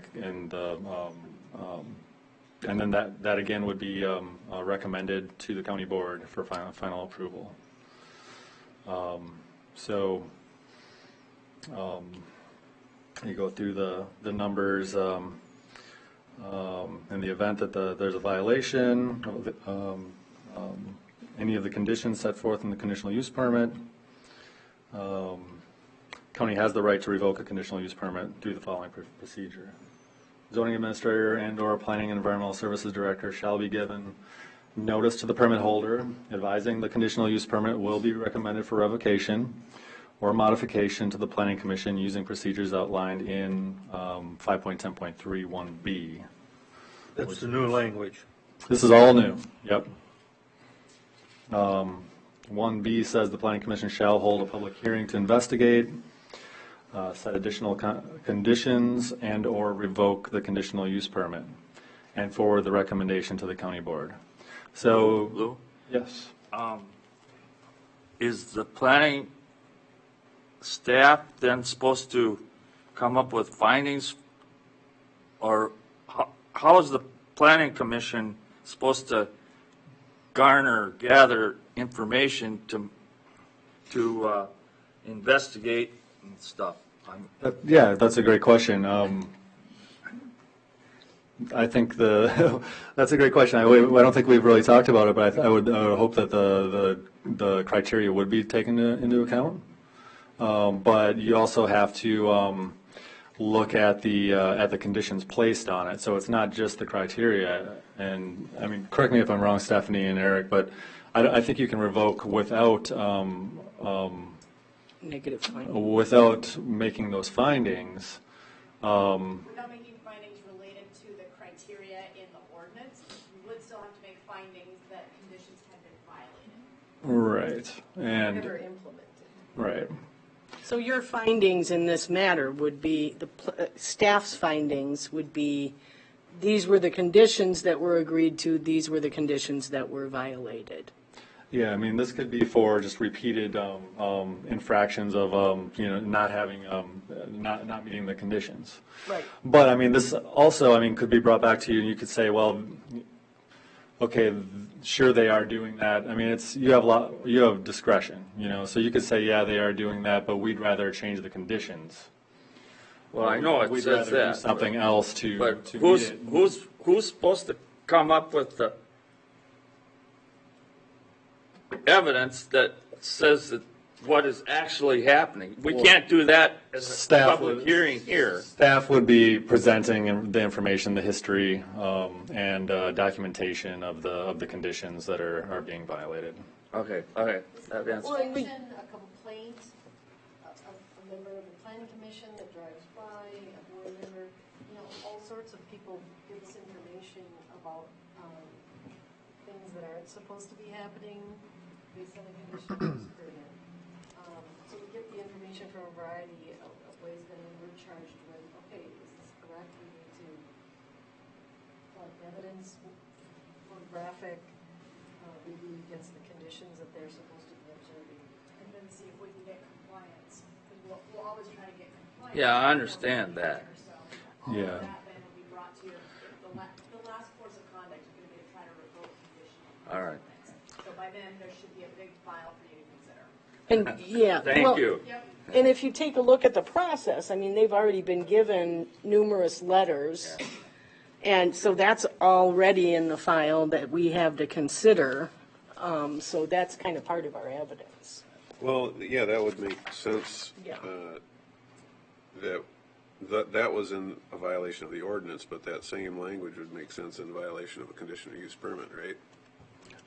then that again would be recommended to the county board for final approval. You go through the numbers. In the event that there's a violation of any of the conditions set forth in the conditional use permit, county has the right to revoke a conditional use permit through the following procedure. Zoning administrator and/or planning and environmental services director shall be given notice to the permit holder advising the conditional use permit will be recommended for revocation or modification to the planning commission using procedures outlined in 5.10.31B. That's the new language. This is all new, yep. 1B says the planning commission shall hold a public hearing to investigate, set additional conditions, and/or revoke the conditional use permit, and forward the recommendation to the county board. So, Lou? yes. Is the planning staff then supposed to come up with findings, or how is the planning commission supposed to gather information to investigate and stuff? Yeah, that's a great question. I think that's a great question. I don't think we've really talked about it, but I would hope that the criteria would be taken into account. But you also have to look at the conditions placed on it. So it's not just the criteria. And I mean, correct me if I'm wrong, Stephanie and Eric, but I think you can revoke without Negative findings. without making those findings. Without making findings related to the criteria in the ordinance, you would still have to make findings that conditions have been violated. Right. And Never implemented. right. So your findings in this matter would be, staff's findings would be, these were the conditions that were agreed to, these were the conditions that were violated. Yeah, I mean, this could be for just repeated infractions of not having not meeting the conditions. Right. But I mean, this also could be brought back to you, and you could say, well, okay, sure they are doing that. I mean, you have discretion, so you could say, yeah, they are doing that, but we'd rather change the conditions. Well, I know it We'd says rather that. do something else to But to who's meet it. who's supposed to come up with the evidence that says that what is actually happening? We can't do that as a Staff public would- hearing here. Staff would be presenting the information, the history, and documentation of the conditions that are being violated. Okay, that answers. Mention a complaint, a member of the planning commission that drives by, a board member, all sorts of people give us information about things that aren't supposed to be happening based on the conditions. So we get the information from a variety of ways, then we're charged with, okay, is this correct? We need to collect evidence, photographic, review against the conditions that they're supposed to be observing. And and see if we can get compliance. Because we'll always try to get compliance. Yeah, I understand that. So all Yeah. of that then will be brought to you. The last course of conduct is going to be to try to revoke conditional. All right. So by then, there should be a big file for you to consider. And, yeah. Thank well, you. Yep. And if you take a look at the process, I mean, they've already been given numerous letters. And so that's already in the file that we have to consider. So that's kind of part of our evidence. Well, yeah, that would make sense. Yeah. That was in a violation of the ordinance, but that same language would make sense in violation of a conditional use permit, right?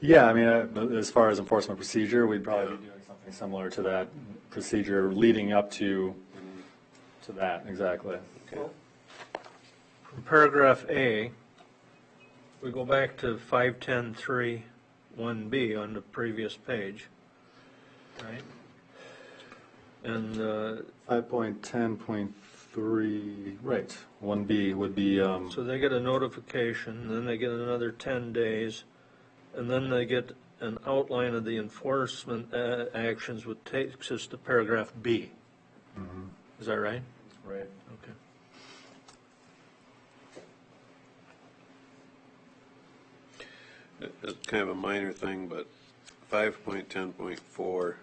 Yeah, I mean, as far as enforcement procedure, we'd probably be doing something similar to that procedure leading up to that, exactly. Okay. From paragraph A, we go back to 510.3.1B on the previous page, right? And 5.10.3, right, 1B would be, so they get a notification, then they get another 10 days, and then they get an outline of the enforcement actions, which takes us to paragraph B. Is that right? right. Okay. It's kind of a minor thing, but 5.10.4,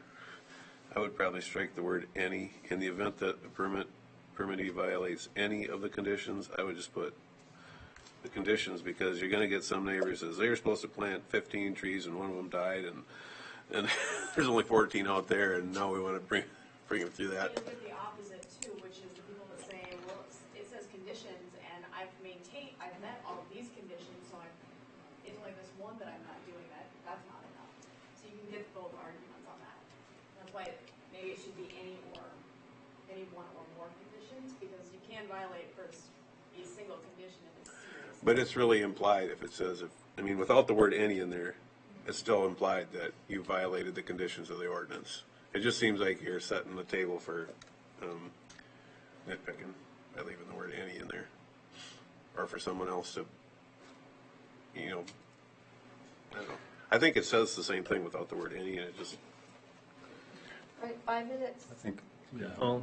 I would probably strike the word any. In the event that a permittee violates any of the conditions, I would just put the conditions, because you're going to get some neighbors says they were supposed to plant 15 trees and one of them died, and there's only 14 out there, and now we want to bring them through that. You get the opposite too, which is the people that say, well, it says conditions, and I've met all of these conditions, so it's only this one that I'm not doing that's not enough. So you can get both arguments on that. That's why maybe it should be any one or more conditions, because you can violate for a single condition if it's serious. But it's really implied if it says, without the word any in there, it's still implied that you violated the conditions of the ordinance. It just seems like you're setting the table for nitpicking by leaving the word any in there. Or for someone else to, I don't know. I think it says the same thing without the word any, and it just, Right, 5 minutes. I think, yeah. Oh,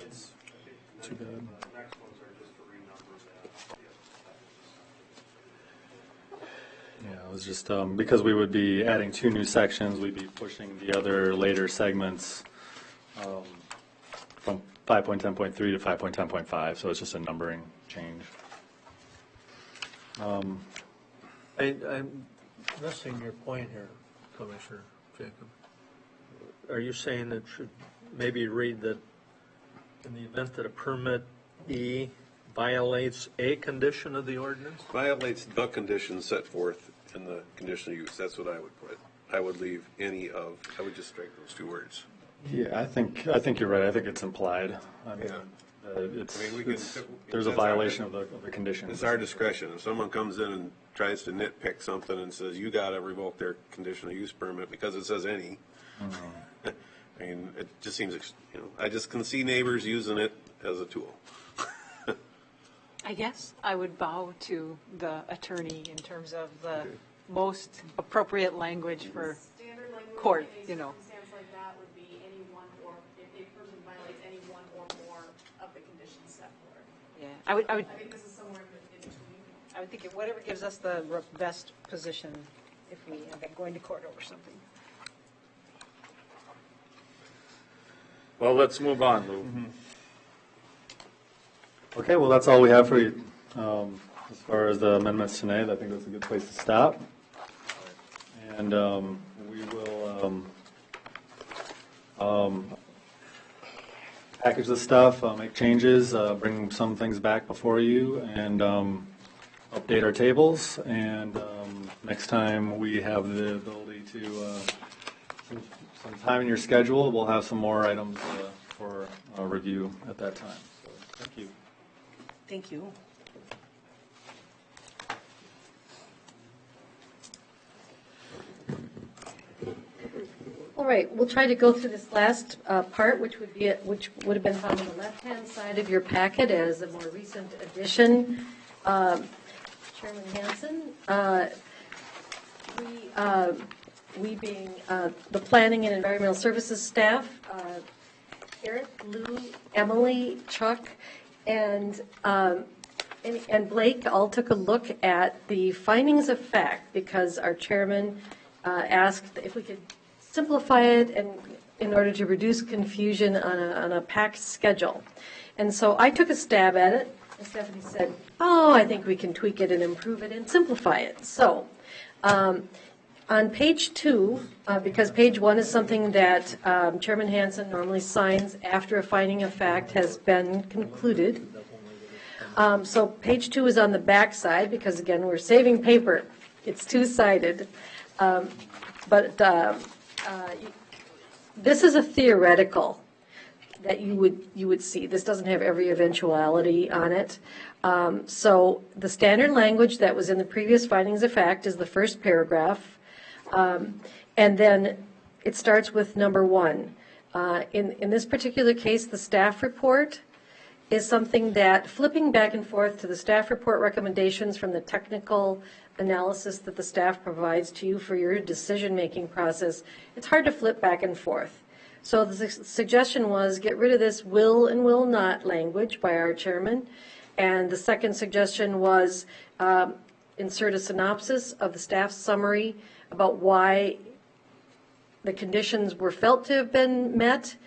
It's too bad. The next ones are just to renumber that. Yeah, it was just, because we would be adding 2 new sections, we'd be pushing the other later segments from 5.10.3 to 5.10.5, so it's just a numbering change. I'm missing your point here, Commissioner Jacob. Are you saying it should maybe read that in the event that a permit E violates a condition of the ordinance? violates the conditions set forth in the conditional use. That's what I would put. I would leave any of, I would just strike those 2 words. Yeah, I think you're right. I think it's implied. I mean, there's a violation of the conditions. It's our discretion. If someone comes in and tries to nitpick something and says, you got to revoke their conditional use permit because it says any, it just seems, I just can see neighbors using it as a tool. I guess I would bow to the attorney in terms of the most appropriate language for Standard language court, in a circumstance like that would be any one or, if a person violates any one or more of the conditions set forth. Yeah, I would I think this is somewhere in between. I would think whatever gives us the best position if we end up going to court over something. Well, let's move on, Lou. Okay, well, that's all we have for you as far as the amendments tonight. I think that's a good place to stop. And we will package the stuff, make changes, bring some things back before you, and update our tables. And next time we have the ability to, some time in your schedule, we'll have some more items for review at that time. So, thank you. Thank you. All right, we'll try to go through this last part, which would have been found on the left-hand side of your packet as a more recent addition. Chairman Hanson, we being the Planning and Environmental Services staff, Eric, Lou, Emily, Chuck, and Blake all took a look at the findings of fact because our chairman asked if we could simplify it and in order to reduce confusion on a packed schedule. And so I took a stab at it, and Stephanie said, oh, I think we can tweak it and improve it and simplify it. So on page 2, because page 1 is something that Chairman Hansen normally signs after a finding of fact has been concluded. So page 2 is on the back side because, again, we're saving paper. It's two-sided. This is a theoretical that you would see. This doesn't have every eventuality on it. So the standard language that was in the previous findings of fact is the first paragraph. And then it starts with number 1. In this particular case, the staff report is something that flipping back and forth to the staff report recommendations from the technical analysis that the staff provides to you for your decision-making process, it's hard to flip back and forth. So the suggestion was get rid of this will and will not language by our chairman. And the second suggestion was insert a synopsis of the staff's summary about why the conditions were felt to have been met.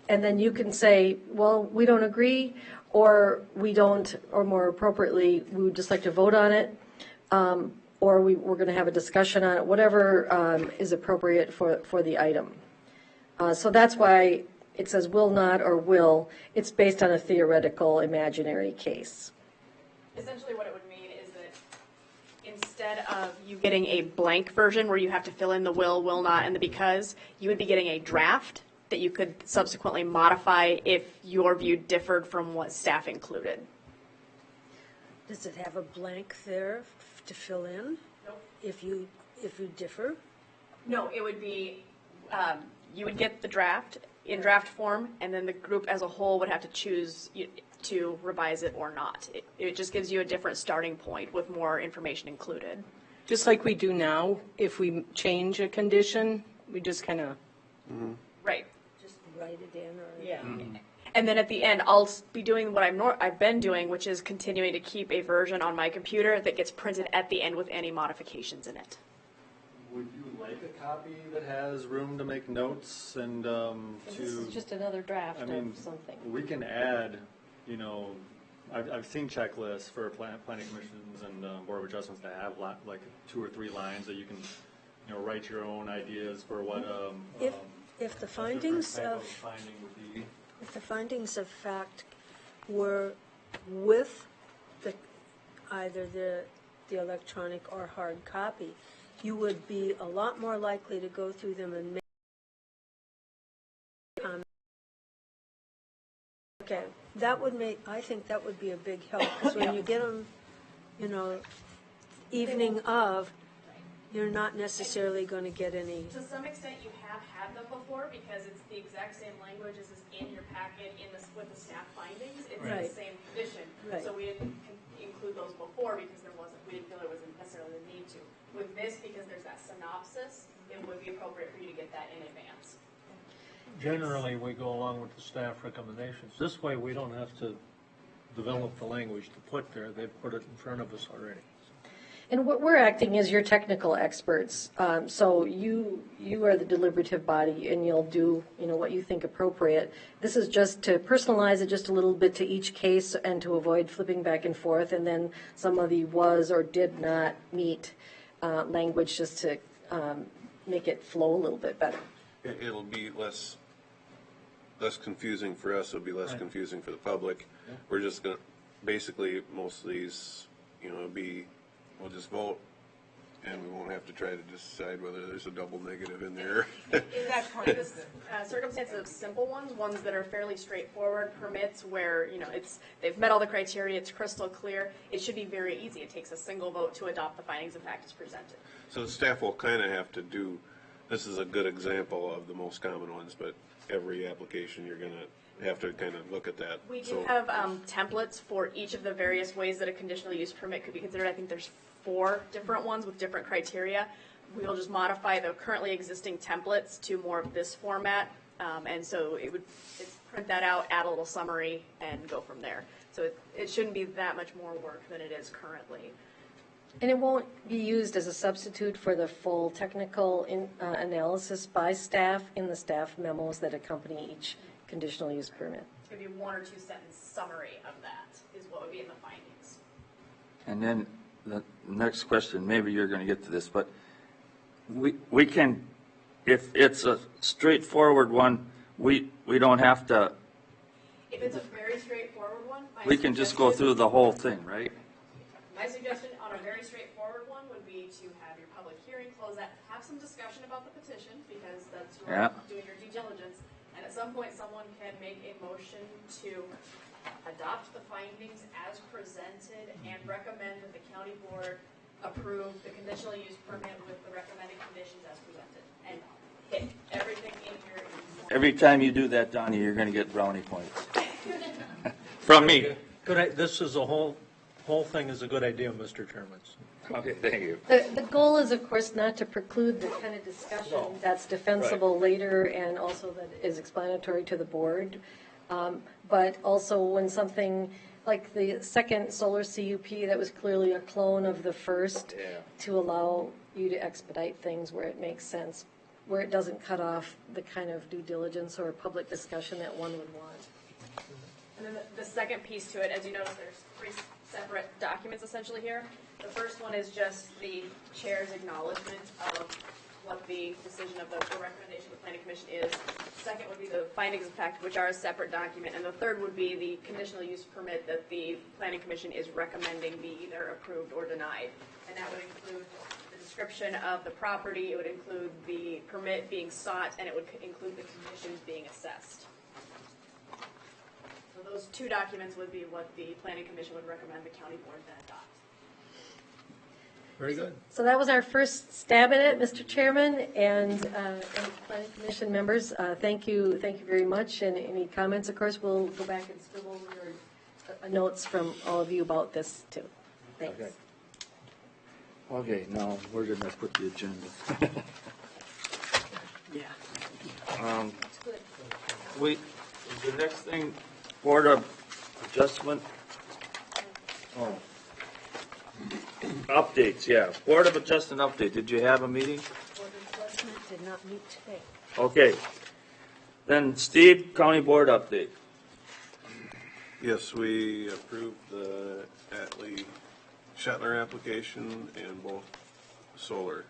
And then you can say, well, we don't agree, or we don't, or more appropriately, we would just like to vote on it, or we're going to have a discussion on it, whatever is appropriate for the item. So that's why it says will not or will. It's based on a theoretical imaginary case. Essentially what it would mean is that instead of you getting a blank version where you have to fill in the will not, and the because, you would be getting a draft that you could subsequently modify if your view differed from what staff included. Does it have a blank there to fill in? Nope. If you differ? No, it would be, you would get the draft in draft form, and then the group as a whole would have to choose to revise it or not. It just gives you a different starting point with more information included. Just like we do now, if we change a condition, we just kind of. Right. Just write it in or? Yeah. And then at the end, I'll be doing what I've been doing, which is continuing to keep a version on my computer that gets printed at the end with any modifications in it. Would you like a copy that has room to make notes and This is just another draft I mean, of something. we can add, I've seen checklists for planning commissions and Board of Adjustments that have like 2 or 3 lines that you can, write your own ideas for what If the findings of finding would be. If the findings of fact were with either the electronic or hard copy, you would be a lot more likely to go through them and make comments. Okay, I think that would be a big help, because when you get them, evening of, you're not necessarily going to get any. To some extent, you have had them before because it's the exact same language as is in your packet with the staff findings. It's in Right. the same condition. Right. So we didn't include those before because we didn't feel there was necessarily the need to. With this, because there's that synopsis, it would be appropriate for you to get that in advance. Generally, we go along with the staff recommendations. This way, we don't have to develop the language to put there. They've put it in front of us already. And what we're acting as your technical experts. So you are the deliberative body, and you'll do what you think appropriate. This is just to personalize it just a little bit to each case and to avoid flipping back and forth, and then some of the was or did not meet language just to make it flow a little bit better. It'll be less confusing for us, it'll be less confusing for the public. We're just gonna, basically, most of these, we'll just vote, and we won't have to try to decide whether there's a double negative in there. In that point, this circumstances of simple ones that are fairly straightforward, permits where, they've met all the criteria, it's crystal clear, it should be very easy. It takes a single vote to adopt the findings of fact as presented. So the staff will kind of have to do, this is a good example of the most common ones, but every application you're going to have to kind of look at that. We do have templates for each of the various ways that a conditional use permit could be considered. I think there's 4 different ones with different criteria. we'll just modify the currently existing templates to more of this format. And so it's print that out, add a little summary, and go from there. So it shouldn't be that much more work than it is currently. And it won't be used as a substitute for the full technical analysis by staff in the staff memos that accompany each conditional use permit. It's going to be 1 or 2 sentence summary of that is what would be in the findings. And then the next question, maybe you're going to get to this, but we can, if it's a straightforward one, we don't have to, If it's a very straightforward one, we can just go through the whole thing, right? My suggestion on a very straightforward one would be to have your public hearing, close that, have some discussion about the petition, because that's doing your due diligence. And at some point, someone can make a motion to adopt the findings as presented and recommend that the county board approve the conditional use permit with the recommended conditions as presented. And hit everything in here. Every time you do that, Donnie, you're going to get brownie points. From me. This is a whole thing is a good idea, Mr. Chairman. Okay, thank you. The goal is, of course, not to preclude the kind of discussion that's defensible later and also that is explanatory to the board. But also when something like the second solar CUP that was clearly a clone of the first, to allow you to expedite things where it makes sense, where it doesn't cut off the kind of due diligence or public discussion that one would want. And then the second piece to it, as you notice, there's 3 separate documents essentially here. The first one is just the chair's acknowledgement of what the decision of the recommendation of the planning commission is. The second would be the findings of fact, which are a separate document. And the third would be the conditional use permit that the planning commission is recommending be either approved or denied. And that would include the description of the property, it would include the permit being sought, and it would include the conditions being assessed. So those 2 documents would be what the planning commission would recommend the county board then adopt. Very good. So that was our first stab at it, Mr. Chairman, and planning commission members. Thank you very much. And any comments, of course, we'll go back and scribble your notes from all of you about this too. Thanks. Okay, now where did I put the agenda? The next thing, Board of Adjustment. Oh. Updates, yeah. Board of Adjustment update. Did you have a meeting? Board of Adjustment did not meet today. Okay. Then Steve, County Board update. Yes, we approved the Atlee Shetler application and both solar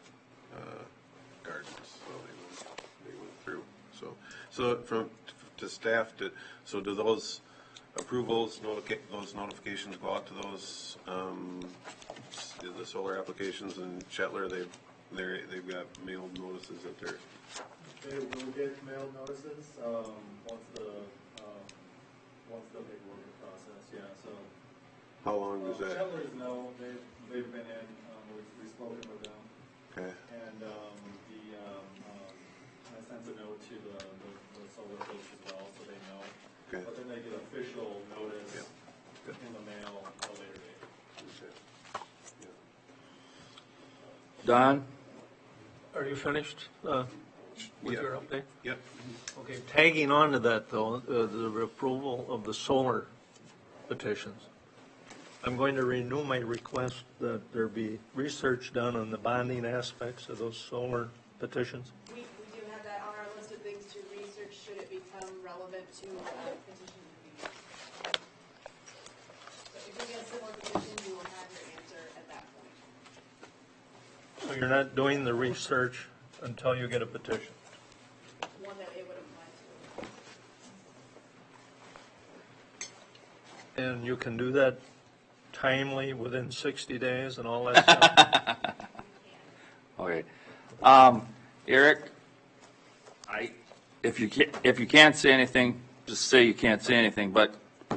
gardens. So they went through. So to staff, so do those approvals, those notifications go out to those the solar applications in Shetler? They've got mailed notices that they're. They will get mailed notices once the paperwork is processed. Yeah. So. How long does that? Settlers know they've been in. We've spoken with them. Okay. And I sent a note to the solar folks as well, so they know. Okay. But then they get official notice in the mail at a later date. Okay. Don? Are you finished with your update? Yep. Okay, tagging on to that though, the approval of the solar petitions. I'm going to renew my request that there be research done on the bonding aspects of those solar petitions. We do have that on our list of things to research should it become relevant to petition review. So if you get a similar petition, you will have your answer at that point. So you're not doing the research until you get a petition? One that it would apply to. And you can do that timely, within 60 days and all that stuff? Okay. Eric, if you can't say anything, just say you can't say anything, but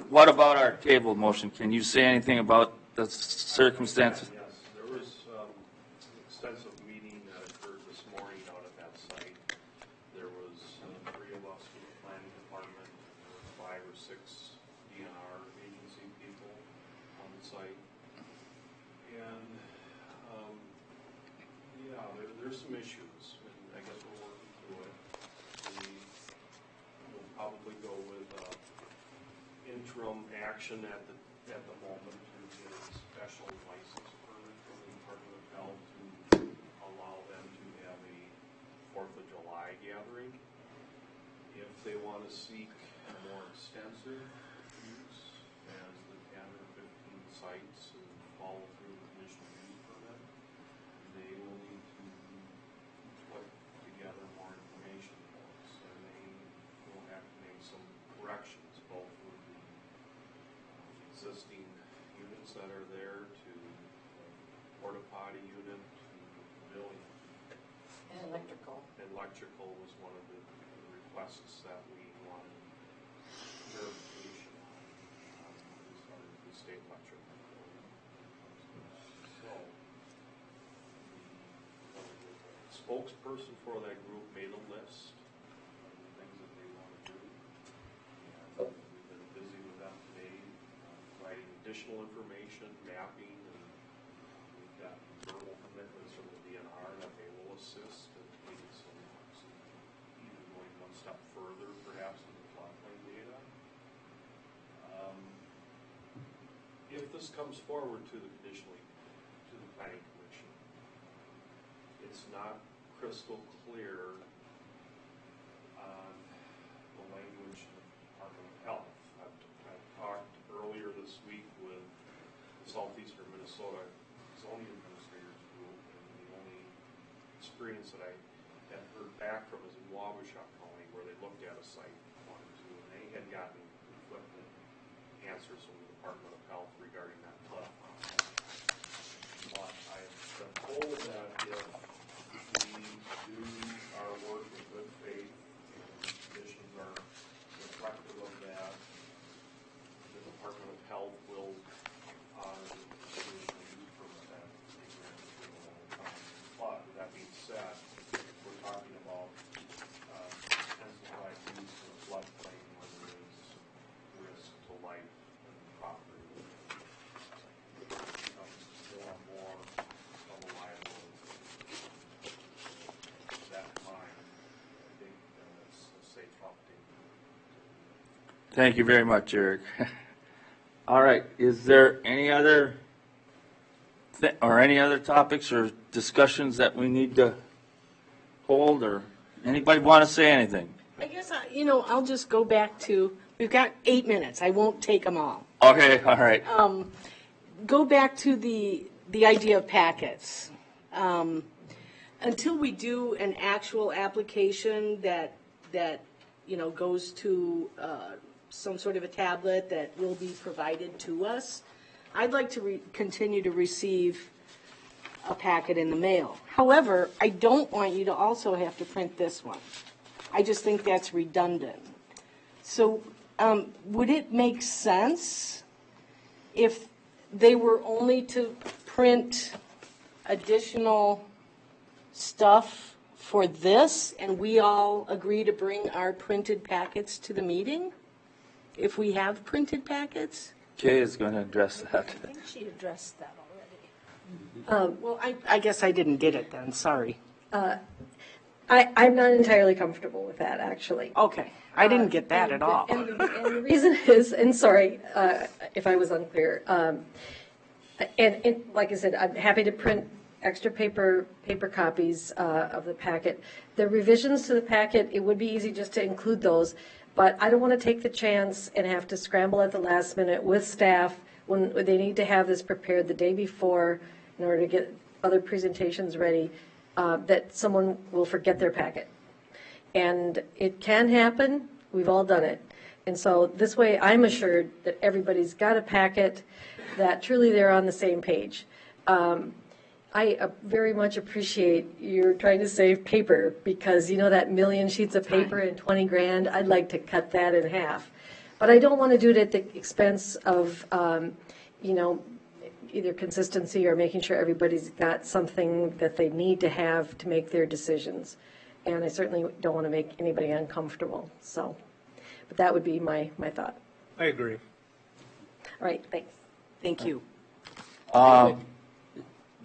what about our table motion? Can you say anything about the circumstances? Yes, there was extensive meeting that occurred this morning out at that site. There was 3 of us from the planning department, there were 5 or 6 DNR agency people on the site. And, there's some issues, and I guess we're working through it. We will probably go with interim action at the moment to get a special license permit from the Department of Health to allow them to have a 4th of July gathering. If they want to seek more extensive use as the 10 or 15 sites and follow through the conditional use permit, they will need to put together more information for us, and they will have to make some corrections, both with the existing units that are there to the porta potty unit to the pavilion. And electrical. Electrical was one of the requests that we wanted verification on, as far as the state electric. So, the spokesperson for that group made a list of the things that they want to do. And we've been busy with them today, providing additional information, mapping, and we've got verbal commitments from the DNR that they will assist and maybe some even going one step further perhaps in the floodplain data. If this comes forward to the planning commission, it's not crystal clear on the language of the Department of Health. I've talked earlier this week with the Southeastern Minnesota zoning administrators group, and the only experience that I had heard back from is in Wabasha County, where they looked at a site, one or two, and they had gotten conflicting answers from the Department of Health regarding that flood. But I've been told that if we do our work in good faith and conditions are reflective of that, the Department of Health will honor the conditional use permit that they granted for the long time. But with that being said, we're talking about intensified use in a floodplain where there is risk to life and property. It becomes more and more of a liability. With that in mind, I think it's a safe update. Thank you very much, Eric. All right, is there any other topics or discussions that we need to hold, or anybody want to say anything? I guess, I'll just go back to, we've got 8 minutes. I won't take them all. Okay, all right. Go back to the idea of packets. Until we do an actual application that goes to some sort of a tablet that will be provided to us, I'd like to continue to receive a packet in the mail. However, I don't want you to also have to print this one. I just think that's redundant. So would it make sense if they were only to print additional stuff for this, and we all agree to bring our printed packets to the meeting? If we have printed packets? Jay is going to address that. I think she addressed that already. Well, I guess I didn't get it then, sorry. I'm not entirely comfortable with that, actually. Okay, I didn't get that at all. And the reason is, and sorry if I was unclear, and like I said, I'm happy to print extra paper copies of the packet. The revisions to the packet, it would be easy just to include those, but I don't want to take the chance and have to scramble at the last minute with staff when they need to have this prepared the day before in order to get other presentations ready, that someone will forget their packet. And it can happen. We've all done it. And so this way I'm assured that everybody's got a packet, that truly they're on the same page. I very much appreciate you're trying to save paper, because that million sheets of paper and 20 grand, I'd like to cut that in half. But I don't want to do it at the expense of, either consistency or making sure everybody's got something that they need to have to make their decisions. And I certainly don't want to make anybody uncomfortable. So, but that would be my thought. I agree. All right, thanks. Thank you.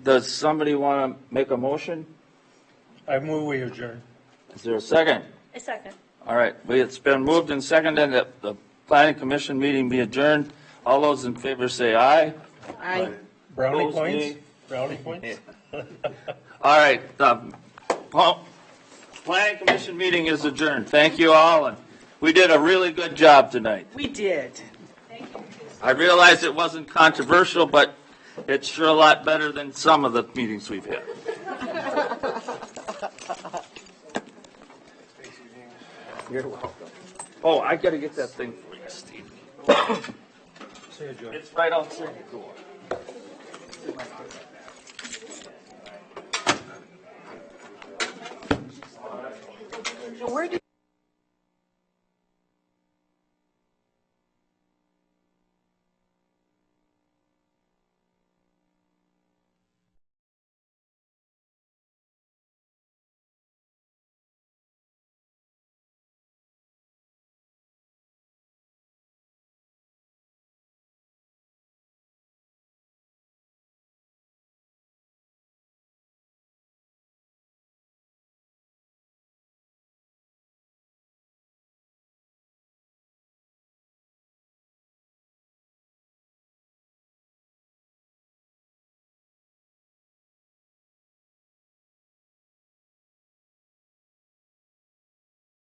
Does somebody want to make a motion? I move we adjourn. Is there a second? A second. All right, it's been moved and seconded that the planning commission meeting be adjourned. All those in favor say aye. Aye. Brownie Opposed, points? nay. Brownie points? All right, planning commission meeting is adjourned. Thank you all, and we did a really good job tonight. We did. I realize it wasn't controversial, but it's sure a lot better than some of the meetings we've had. You're welcome. Oh, I gotta get that thing for you, Steve. It's right outside the door.